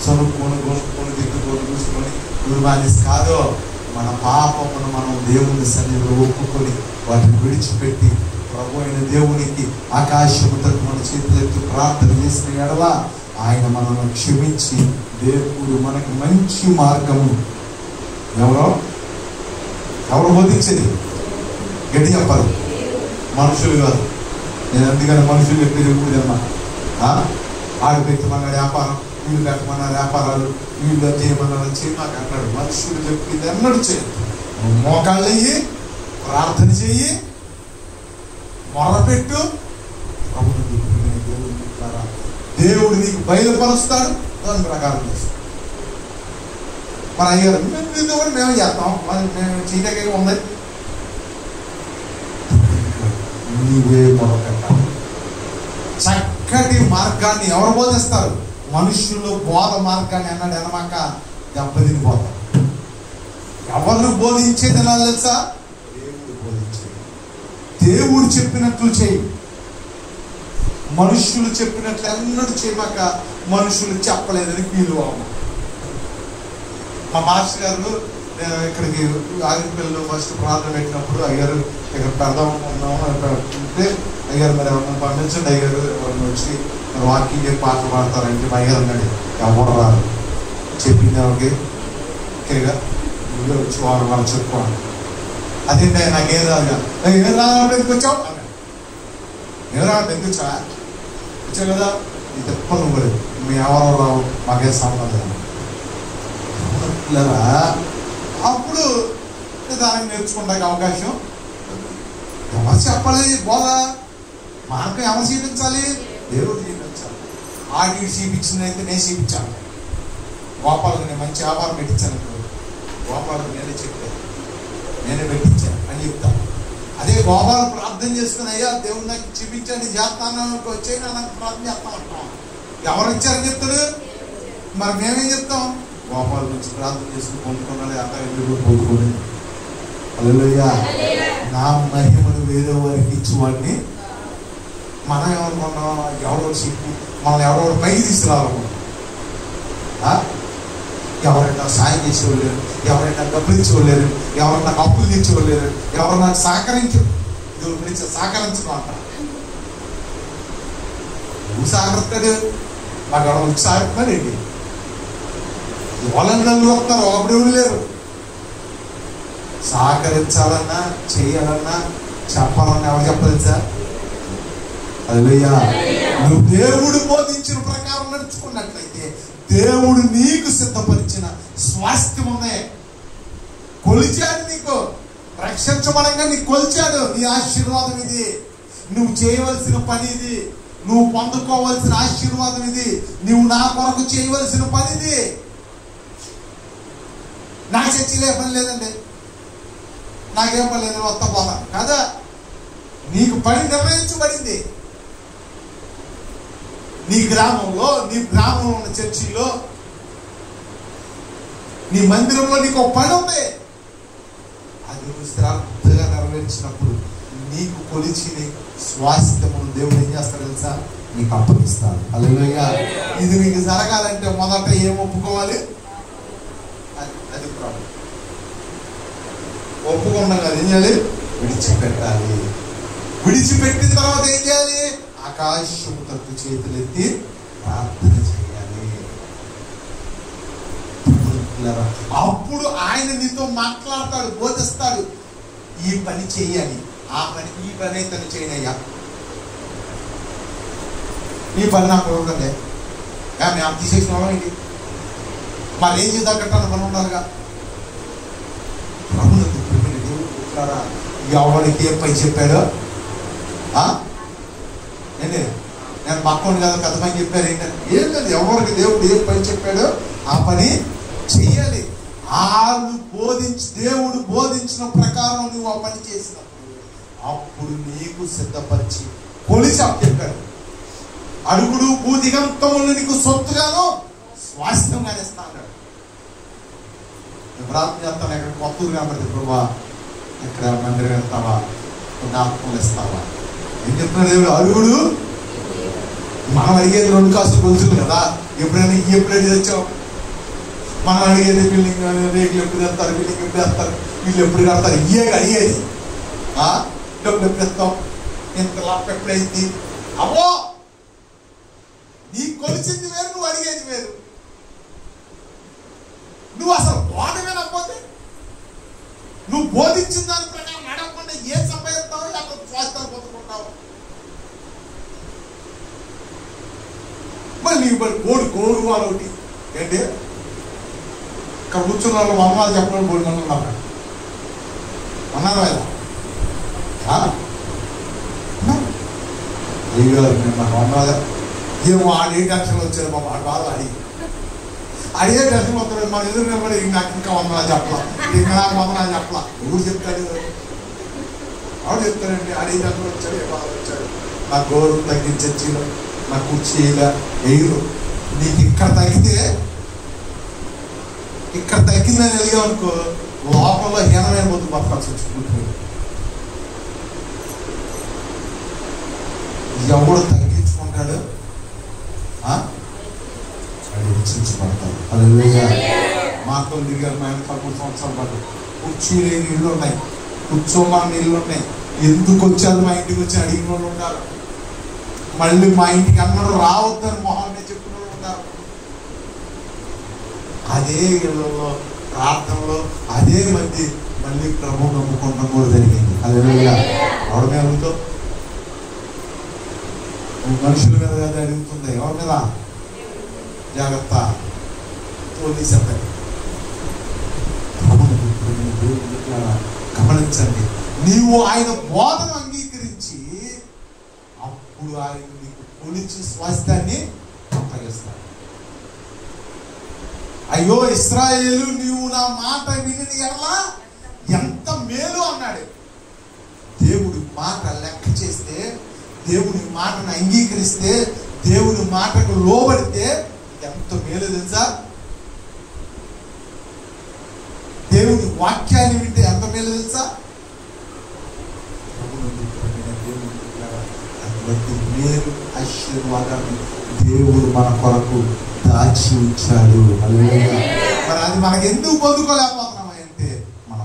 కొనుక్కొని దిక్కుకొని చూసుకొని గురువానిస్ కాదో మన పాపమును మనం దేవుని సన్నిధిలో ఒప్పుకొని వాటిని విడిచిపెట్టి ప్రభు అయిన దేవునికి ఆకాశములకు మన చేతులెత్తి ప్రార్థన చేసిన ఎడల ఆయన మనల్ని క్షమించి దేవుడు మనకి మంచి మార్గము ఎవరు బోధించేది గట్టి చెప్పాలి, మనుషులు కాదు. నేను అందుకని మనుషులు చెప్పేది ఎప్పుడమ్మా ఆడు పెట్టమన్న వ్యాపారం, వీళ్ళు పెట్టమన్న వ్యాపారాలు, వీళ్ళు చేయమన్న చేయమాక అన్నాడు. మనుషులు చెప్పింది అన్నాడు చేయదు. మోకాళ్ళు అయ్యి ప్రార్థన చెయ్యి, మొరపెట్టు, దేవుడు నీకు బయలుపరుస్తాడు, దాని ప్రకారం చేస్తాడు. మన అయ్యారు కూడా మేము చేస్తాం, మేము చీటగా ఉంది. నీవే మొరపెట్టాలి. చక్కటి మార్గాన్ని ఎవరు బోధిస్తారు? మనుషులు బోధ మార్గాన్ని అన్నాడు అనమాక దెబ్బతిని పోతారు. ఎవరు బోధించేది ఎలా తెలుసా? దేవుడు బోధించేది. దేవుడు చెప్పినట్లు చేయి, మనుషులు చెప్పినట్లు ఎన్నడూ చేయమాక మనుషులు చెప్పలేదని ఫీల్ అవ్వ. మా మాస్టర్ గారు ఇక్కడికి ఆగిరిపల్లిలో ఫస్ట్ ప్రార్థన పెట్టినప్పుడు అయ్యారు ఇక్కడ పెడదాం అనుకుంటే అయ్యారు మరి ఎవరిని పంపించండి అయ్యారు, ఎవరిని వచ్చి వాకింగ్ పాటలు పాడతారంటే మా అయ్యారు అన్నాడు. ఎవరు రారు, చెప్పింది ఎవరికి ఓకేగా, నువ్వే వచ్చి వాళ్ళు చెప్పుకోండి. అదేంటి నాకేం రాదుగా, ఏం రావాలంటే ఎందుకు వచ్చావు అన్నాడు. ఏం రావాలంటే ఎందుకు వచ్చావు కదా, నీ తప్ప నువ్వు లేదు, మేము ఎవరో రావు, మాకే సంబంధం లేదా. అప్పుడు దానికి నేర్చుకోవడానికి అవకాశం ఎవరు చెప్పాలి? బోధ మార్గం ఎవరు చూపించాలి? దేవుడు చూపించాలి. ఆడికి చూపించిందైతే నేను చూపించాను. గోపాలకు నేను మంచి వ్యాపారం పెట్టించాను, గోపాలకు నేనే చెప్పాను, నేనే పెట్టించాను అని చెప్తాను. అదే గోపాలు ప్రార్థన చేసుకుని అయ్యా దేవుడు నాకు చూపించండి చేస్తాను వచ్చే నాకు ప్రార్థన చేస్తాం అంటాం. ఎవరు ఇచ్చారని చెప్తాడు? మరి మేమేం చెప్తాం? గోపాల నుంచి ప్రార్థన చేసుకుని పొందుకున్నాడు, అక్కడ ఎందుకు పొందుకోండి. హల్లెలూయా. నా మహిమను వేరే వారికి ఇచ్చేవాడిని మనం ఏమనుకున్నాం? ఎవరో చెప్పి మనల్ని ఎవరో పైకి తీసుకురావాలనుకున్నాం. ఎవరైనా సాయం చేసేవాళ్ళు, ఎవరైనా డబ్బులు ఇచ్చేవాళ్ళు, ఎవరైనా అప్పులు తెచ్చేవాళ్ళు, ఎవరైనా దేవుడి గురించి సహకరించడం అంట. నువ్వు సహకరిస్తాడు, మాకు ఎవరు వచ్చి సహకరిస్తున్నారు ఏంటి? వాళ్ళని నలుగురు వస్తారు, ఒకడెవరు లేరు. సహకరించాలన్నా చేయాలన్నా చెప్పాలన్నా ఎవరు చెప్పలేదు సార్? హల్లెలూయా. నువ్వు దేవుడు బోధించిన ప్రకారం నడుచుకున్నట్లయితే దేవుడు నీకు సిద్ధపరిచిన స్వాస్థ్యం ఉంది. కొలిచాడు, నీకు రక్షించబడంగా నీకు కొలిచాడు. నీ ఆశీర్వాదం ఇది, నువ్వు చేయవలసిన పని ఇది, నువ్వు పొందుకోవలసిన ఆశీర్వాదం ఇది. నువ్వు నా కొరకు చేయవలసిన పని ఇది. నా చర్చిలో పని లేదండి, నాకేం పని లేదు, వస్తా పోతాను కదా. నీకు పని నిర్ణయించబడింది. నీ గ్రామంలో ఉన్న చర్చిలో, నీ మందిరంలో నీకు ఒక పని ఉంది. అది నువ్వు శ్రద్ధగా నెరవేర్చినప్పుడు నీకు కొలిచిన స్వాస్థ్యమును దేవుడు ఏం చేస్తాడు తెలుసా? నీకు అప్పగిస్తాడు. హల్లెలూయా. ఇది నీకు జరగాలంటే మొదట ఏం ఒప్పుకోవాలి? అది ప్రాబ్లం. ఒప్పుకున్నాం కదా, ఏం చేయాలి? విడిచిపెట్టాలి. విడిచిపెట్టిన తర్వాత ఏం చేయాలి? ఆకాశము తట్టు చేతులెత్తి ప్రార్థన చేయాలి. అప్పుడు ఆయన నీతో మాట్లాడతాడు, బోధిస్తాడు. ఈ పని చెయ్యాలి, ఈ పని అయితే చేయనయ్యా, ఈ పని నాకు ఉండలే, మేము తీసేసిన వాళ్ళం ఏంటి, మరి ఏం చేద్దాకట్టాను పని ఉండాలిగా. ఎవరికి ఏ పని చెప్పాడో నేను పక్కన కదా పెద్ద పని చెప్పారు ఏంటంటే ఏం లేదు. ఎవరికి దేవుడు ఏ పని చెప్పాడో ఆ పని చెయ్యాలి. దేవుడు బోధించిన ప్రకారం నువ్వు ఆ పని చేసినప్పుడు అప్పుడు నీకు సిద్ధపరిచి కొలిసి చెప్పాడు. అడుగుడు భూదిగంతములు నీకు సొత్తుగాను స్వాస్థ్యంగానే ఇస్తాడు. ప్రార్థన చేస్తాను, ఎక్కడ కొత్తూరు కనబడితే ప్రభా ఇక్కడ మందిరం వెళ్తావా, ఆత్మలు ఇస్తావా ఏం చెప్తున్నాడు దేవుడు? అడుగుడు. మనం అడిగేది 2 కాసులు గొలుసులు కదా. ఎప్పుడైనా తెచ్చావు? మనం అడిగేది బిల్డింగ్ రేట్లు ఎప్పుడు తెస్తారు, బిల్డింగ్ ఎప్పుడు వేస్తారు, వీళ్ళు ఎప్పుడు కడతారు, అడిగేది. డబ్బులు ఎప్పుడు ఇస్తాం, ఇంత లాప్ ఎప్పుడైంది? అబ్బో, నీ కొలిచింది వేరు, నువ్వు అడిగేది వేరు. నువ్వు అసలు బోధమే నమ్మపోతే, నువ్వు బోధించిన దాని ప్రకారం నడవకుండా ఏం సంపాదిస్తావు, అక్కడ స్వాస్థ్యాలు పొందుకుంటావు. మళ్ళీ గోరు వాళ్ళు ఒకటి ఏంటి, ఇక్కడ కూర్చున్న వాళ్ళు అమ్మాలు చెప్పడం గోడు మంది ఉన్నారు అన్నారు కదా. నాకు అన్నదా ఏమో ఆడే టెన్షన్లు వచ్చారు బాబు, ఆడు బాగా అడిగే టెన్షన్ వస్తాడు. మన ఎదురు నిలబడి నాకు ఇంకా వందనాలు చెప్పలా, ఇంకా నాకు వందనాలు చెప్పలా. ఎవరు చెప్తాడు? ఆవిడ చెప్తాడండి. అడిగే టెన్షన్ వచ్చాడు, ఏ బాగా వచ్చాడు, నా గోరు తగ్గించచ్చిలో, నా కుర్చీలా ఎయిరు, నీకు ఇక్కడ తగ్గిందని వెళ్ళావు అనుకో, లోపల హీనమైన బతుకు బతకాల్సి వచ్చి ఎవడు తగ్గించుకుంటాడు హెచ్చించబడతాడు. హల్లెలూయా. మాతో దిగారు, మా ఇంట్లో 3 సంవత్సరాలు పాటు కుర్చీ లేని ఇళ్ళు ఉన్నాయి, కూర్చోమని ఇళ్ళు ఉన్నాయి. ఎందుకు వచ్చారు మా ఇంటికి వచ్చి అడిగిన వాళ్ళు ఉంటారు. మళ్ళీ మా ఇంటికి అన్నడు రావద్దని మొహాన్ని చెప్పిన వాళ్ళు ఉంటారు. అదే ఇళ్ళలో ప్రార్థనలో అదే మళ్ళీ ప్రభు నమ్ముకోవడం కూడా జరిగింది. హల్లెలూయా. ఎవరి మీద అడుగుతావు? నువ్వు మనుషుల మీద కదా అడుగుతుంది. ఎవరి మీద? జాగ్రత్త, పోలీసండి. గమనించండి, నీవు ఆయన బోధన అంగీకరించి అప్పుడు ఆయన నీకు కొలిచి స్వాస్థ్యాన్ని అప్పగిస్తాడు. అయ్యో ఇశ్రాయేలు, నీవు నా మాట విని ఎడలా ఎంత మేలు అన్నాడు. దేవుడి మాట లెక్క చేస్తే, దేవుడి మాటను అంగీకరిస్తే, దేవుడి మాటకు లోబడితే ఎంత మేలు తెలుసా? దేవుడి వాక్యాన్ని వింటే ఎంత మేలు తెలుసా? అటువంటి మేలు ఆశీర్వాదాన్ని దేవుడు మన కొరకు దాచి ఉంచాడు. మరి అది మనకు ఎందుకు పొందుకోలేకపోతున్నాం అంటే మన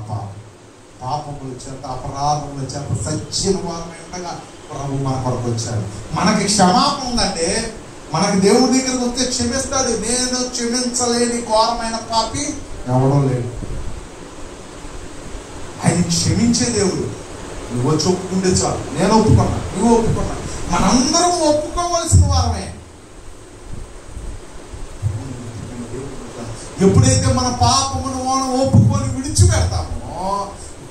పాపముల చేత, అపరాధముల చేత సచ్చిన వారమై ఉండగా ప్రభు మన కొరకు వచ్చాడు. మనకి క్షమాపణ ఉందంటే, మనకి దేవుడి దగ్గరకు వస్తే క్షమిస్తాడు. నేను క్షమించలేని ఘోరమైన పాపి ఎవడో లేడు. ఆయన క్షమించే దేవుడు. నువ్వు వచ్చి ఒప్పుకుంటే చాలు. నేను ఒప్పుకున్నా, నువ్వు ఒప్పుకున్నా, మనందరం ఒప్పుకోవలసిన వారమే. ఎప్పుడైతే మన పాపమును ఒప్పుకొని విడిచిపెడతామో,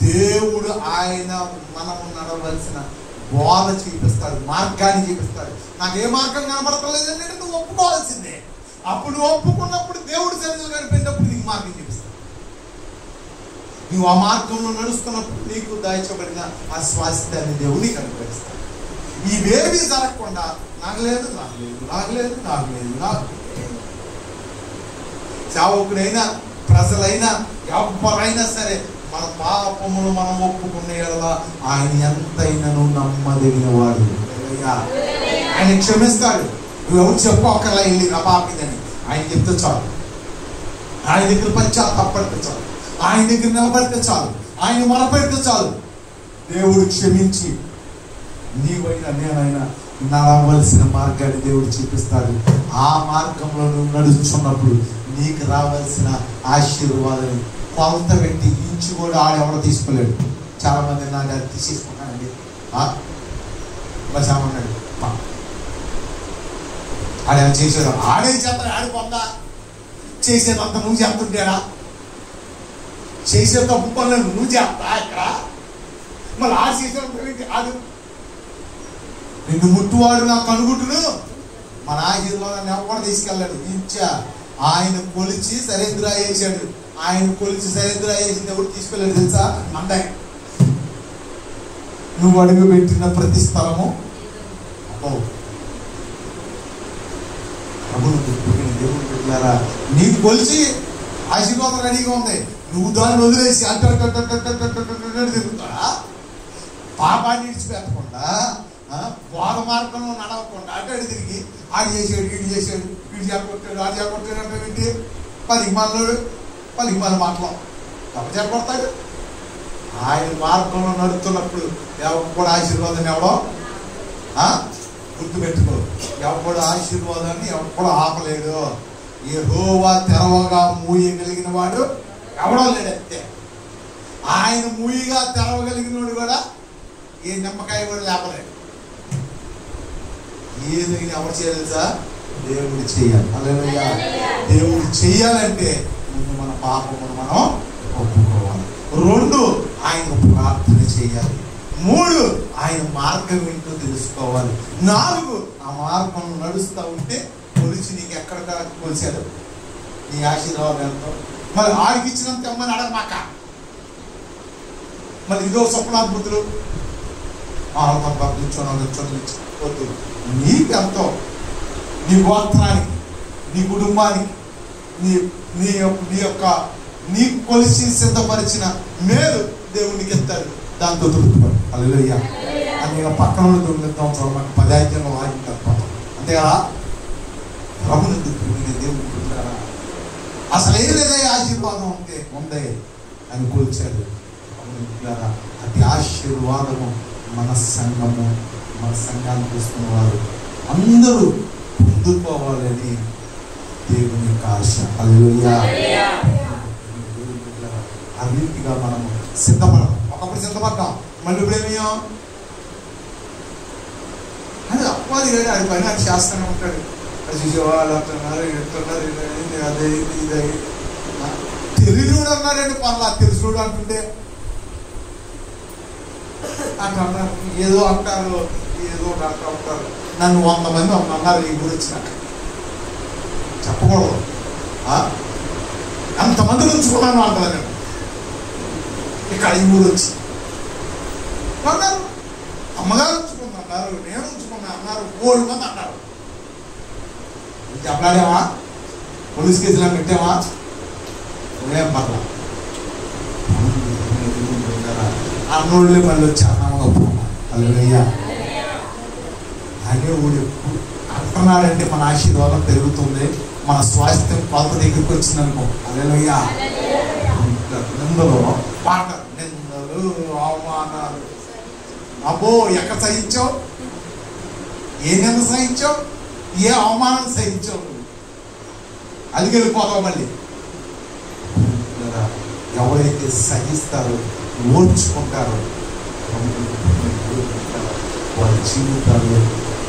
దేవుడు ఆయన మనము నడవలసిన బోధ చూపిస్తాడు, మార్గాన్ని చూపిస్తాడు. నాకు ఏ మార్గం కనబడతలేదంటే నువ్వు ఒప్పుకోవాల్సిందే. అప్పుడు నువ్వు ఒప్పుకున్నప్పుడు దేవుడు సన్నిధిలో కనిపినప్పుడు నీకు మార్గం చూపిస్తాడు. నువ్వు ఆ మార్గంలో నడుస్తున్నప్పుడు నీకు దాచబడిన ఆ స్వాస్థ్యాన్ని దేవుడు నీకు అనుగ్రహిస్తాడు. ఇవేమీ జరగకుండా నాకు లేదు సేవకుడైనా ప్రజలైనా ఎవరైనా సరే మన పాపములు మనం ఒప్పుకునే ఎలా ఆయన ఎంతైనాను నమ్మదగిన వాడు. ఆయన క్షమిస్తాడు. నువ్వెవరు చెప్పుకోకర్లా వెళ్ళి నా పాపిందని ఆయన చెప్తే చాలు. ఆయన దగ్గర పశ్చాత్తాపడితే చాలు, ఆయన దగ్గర నిలబడితే చాలు, ఆయన మొరపెడితే చాలు. దేవుడు క్షమించి నీవైనా నేనైనా నడవలసిన మార్గాన్ని దేవుడు చూపిస్తాడు. ఆ మార్గంలో నువ్వు నడుచున్నప్పుడు నీకు రావాల్సిన ఆశీర్వాదాన్ని కొంత పెట్టి ఇంచు కూడా ఆడెవడో తీసుకోలేడు. చాలా మంది నాకు అది తీసేసుకున్నానండి బసామన్నాడు. ఆడేమో చేసేదా? ఆడే చేస్తాడు. ఆడి పొందా చేసేదంతా నువ్వు చేస్తుంటేనా? చేసే తప్పు పనులు నువ్వు చేస్తా ఇక్కడ. మళ్ళీ ఆడు చేసేది ఆడు నిన్ను ముట్టువాడు నాకు కనుగుట్టును మన ఆశీర్వాదాన్ని ఎవరు తీసుకెళ్ళాడు. ఇంచా ఆయన కొలిచి సరేంద్రా వేసాడు. ఆయన కొలిచి సరేంద్రా వేసింది ఎవరు తీసుకెళ్ళాడు తెలుసా? మందాయి. నువ్వు అడుగు పెట్టిన ప్రతి స్థలము దేవుడు పెట్టారా? నీకు కొలిచి ఆశీర్వాదం రెడీగా ఉంది. నువ్వు దాన్ని వదిలేసి తిరుగుతాడా? పాపాన్ని విడిచిపెట్టకుండా బోధ మార్గంలో నడవకుండా అటు తిరిగి ఆడు చేసాడు, వీడు చేశాడు, వీడు చేకొట్టాడు, ఆడు చేకొట్టాడు అంటే ఏంటి? 10 మాటలు తప్ప చేపడతాడు. ఆయన మార్గంలో నడుస్తున్నప్పుడు ఎవరు ఆశీర్వాదాన్ని ఎవడో గుర్తుపెట్టుకో. ఎవడు ఆశీర్వాదాన్ని ఎవడు ఆపలేడు. యెహోవా తెరవగా మూయగలిగిన వాడు ఎవడో లేడంతే. ఆయన మూయిగా తెరవగలిగిన వాడు కూడా ఏ నిమ్మకాయ కూడా లేపలేడు. ఏదైనా ఎవరు చేయాలి? దేవుడు చేయాలి. హల్లెలూయా. దేవుడు చేయాలంటే ముందు మన పాపమును మనం ఒప్పుకోవాలి. 2 ఆయన ప్రార్థన చేయాలి. 3 ఆయన మార్గం ఏంటో తెలుసుకోవాలి. 4 ఆ మార్గంలో నడుస్తూ ఉంటే కొలిచి నీకు ఎక్కడ కొలిచాడు నీ ఆశీర్వాదం ఎంతో. మరి ఆడికి ఇచ్చినంత అమ్మని అడగమాక. మరి ఇదో స్వప్నాద్భుతులు వద్దు. నీకెంతో నీ గోత్రానికి, నీ కుటుంబానికి, నీ కొలిసి సిద్ధపరిచిన మేలు దేవునికి ఎత్తాడు. దాంతో తృప్తిపడు. హల్లెలూయా. అని పక్కన దొంగలిద్దాం చూడమని 10 అధ్యాయంలో ఆగి తప్పదు. అంతే కదా? ప్రభుని దేవుడు పుట్టారా? అసలు ఏం లేదా ఆశీర్వాదం ఉంటే ఉందే అని కొలిచాడు. అతి ఆశీర్వాదము మన సంఘాన్ని చూసుకున్న వారు అందరూ పొందుకోవాలని దేవుని యొక్క ఆశ. హల్లెలూయా. ఆ రీతిగా మనం సిద్ధపడతాం. ఒకప్పుడు సిద్ధపడతాం, మళ్ళీ ఇప్పుడేమయ్యాం? అది అప్పాది కానీ అది పైన అది చేస్తూనే ఉంటాడు. అది చూసేవాళ్ళు అంటున్నారు, ఎట్టున్నారు, అదే ఇదే తెలియడు అన్నాడండి. పర్లా తెలుసుడు అంటుంటే అట్లా అన్నారు. ఏదో అంటారు, ఏదో అంటారు. నన్ను 100 మంది అన్నారు ఈ గురించి. నాకు చెప్పకూడదు. అంతమంది ఉంచుకున్నాను అంటారు. నేను ఇక్కడ ఈ ఊరు వచ్చి అన్నారు, అమ్మగారు ఉంచుకుందన్నారు, నేను ఉంచుకున్నా అన్నారు, 3 మంది అన్నారు. చెప్పలాడేమా? పోలీస్ కేసులో పెట్టామా? ఏం పర్లా. అన్నోళ్ళే మళ్ళీ వచ్చి అన్నాము. హల్లెలూయా. అనే ఊడు అంటున్నాడంటే మన ఆశీర్వాదం పెరుగుతుంది, మన స్వాస్థ్యం కొలత దగ్గరికి వచ్చిందనుకో. హల్లెలూయా. నిందలు, పాటలు, నిందలు, అవమానాలు, అబ్బో ఎక్కడ సహించావు? ఏ నింద సహించావు? ఏ అవమానం సహించావు? అది వెళ్ళిపోతావు. మళ్ళీ ఎవరైతే సహిస్తారో, ఓర్చుకుంటారో వారి జీవితాల్లో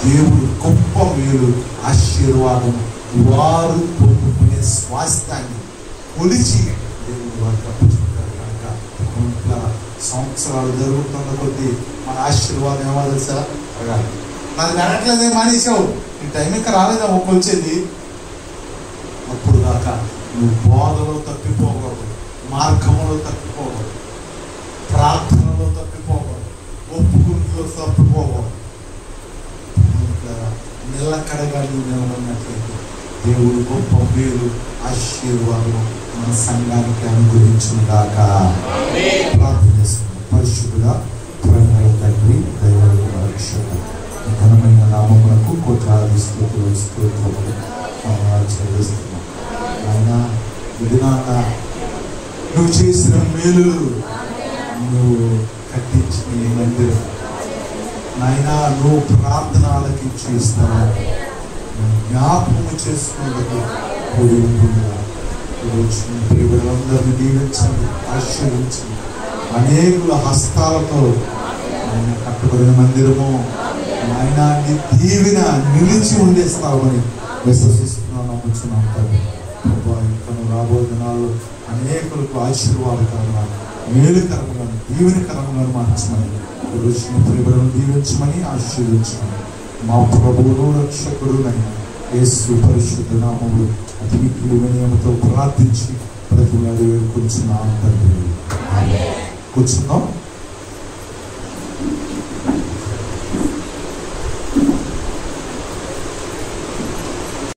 దేవుడు గొప్ప మేలు, ఆశీర్వాదం, వారు పొందుకునే స్వాస్థ్యాన్ని కొలిచి దేవుడు వారికి అప్పచెప్తారు. కనుక సంవత్సరాలు జరుగుతున్న కొద్దీ మన ఆశీర్వాదం ఏమో తెలుసా? నాది నడట్లేదే మానేసావు, నీ టైం ఇంకా రాలేదా ఒక్కొచ్చేది. అప్పుడు దాకా నువ్వు బోధలో తప్పిపోకూడదు, మార్గంలో తప్పిపోకూడదు, ప్రార్థనలో తప్పిపోకూడదు, ఒప్పుకుంటూ తప్పిపోకూడదు. నిలకడగా నువ్వు నిలబడినట్లయితే దేవుడు గొప్ప మేలు ఆశీర్వాదం మన సంఘానికి అనుగ్రహించును గాక. ప్రార్థన చేస్తున్నాం. పరిశుద్ధుడా, ప్రేమగల తండ్రి, దైవ రక్షక, ఘనమైన నామమునకు కోట్లాది స్తుతులు స్తోత్రములు చెల్లిస్తున్నాం. ఆయన విధాన నువ్వు చేసిన మేలు, నువ్వు కట్టించిన ఈ మందిరం నాయనా, నువ్వు ప్రార్థన ఆలకించి ఇస్తావు, జ్ఞాపకము చేసుకున్నది కూడి ఉంటుందా. ప్రియులందరినీ దీవించండి, ఆశీర్వించండి. అనేకుల హస్తాలతో ఆయన కట్టుబడిన మందిరము ఆయన దీవెన నిలిచి ఉండేస్తామని విశ్వసిస్తున్నాం, నమ్ముతున్నాం కదా. ఇంకా రాబోయే దినాల్లో అనేకులకు ఆశీర్వాదకరంగా, మేలుకరంగా, దీవెనకరంగా మార్చమని, ప్రియులను దీవించమని, ఆశీర్వించమని మా ప్రభువును రక్షకుడునైన యేసు పరిశుద్ధ నామములో అతి మిక్కిలి వినయముతో ప్రార్థించి ప్రతి వేడుకొంచున్నాం తండ్రి. కూర్చుందాం.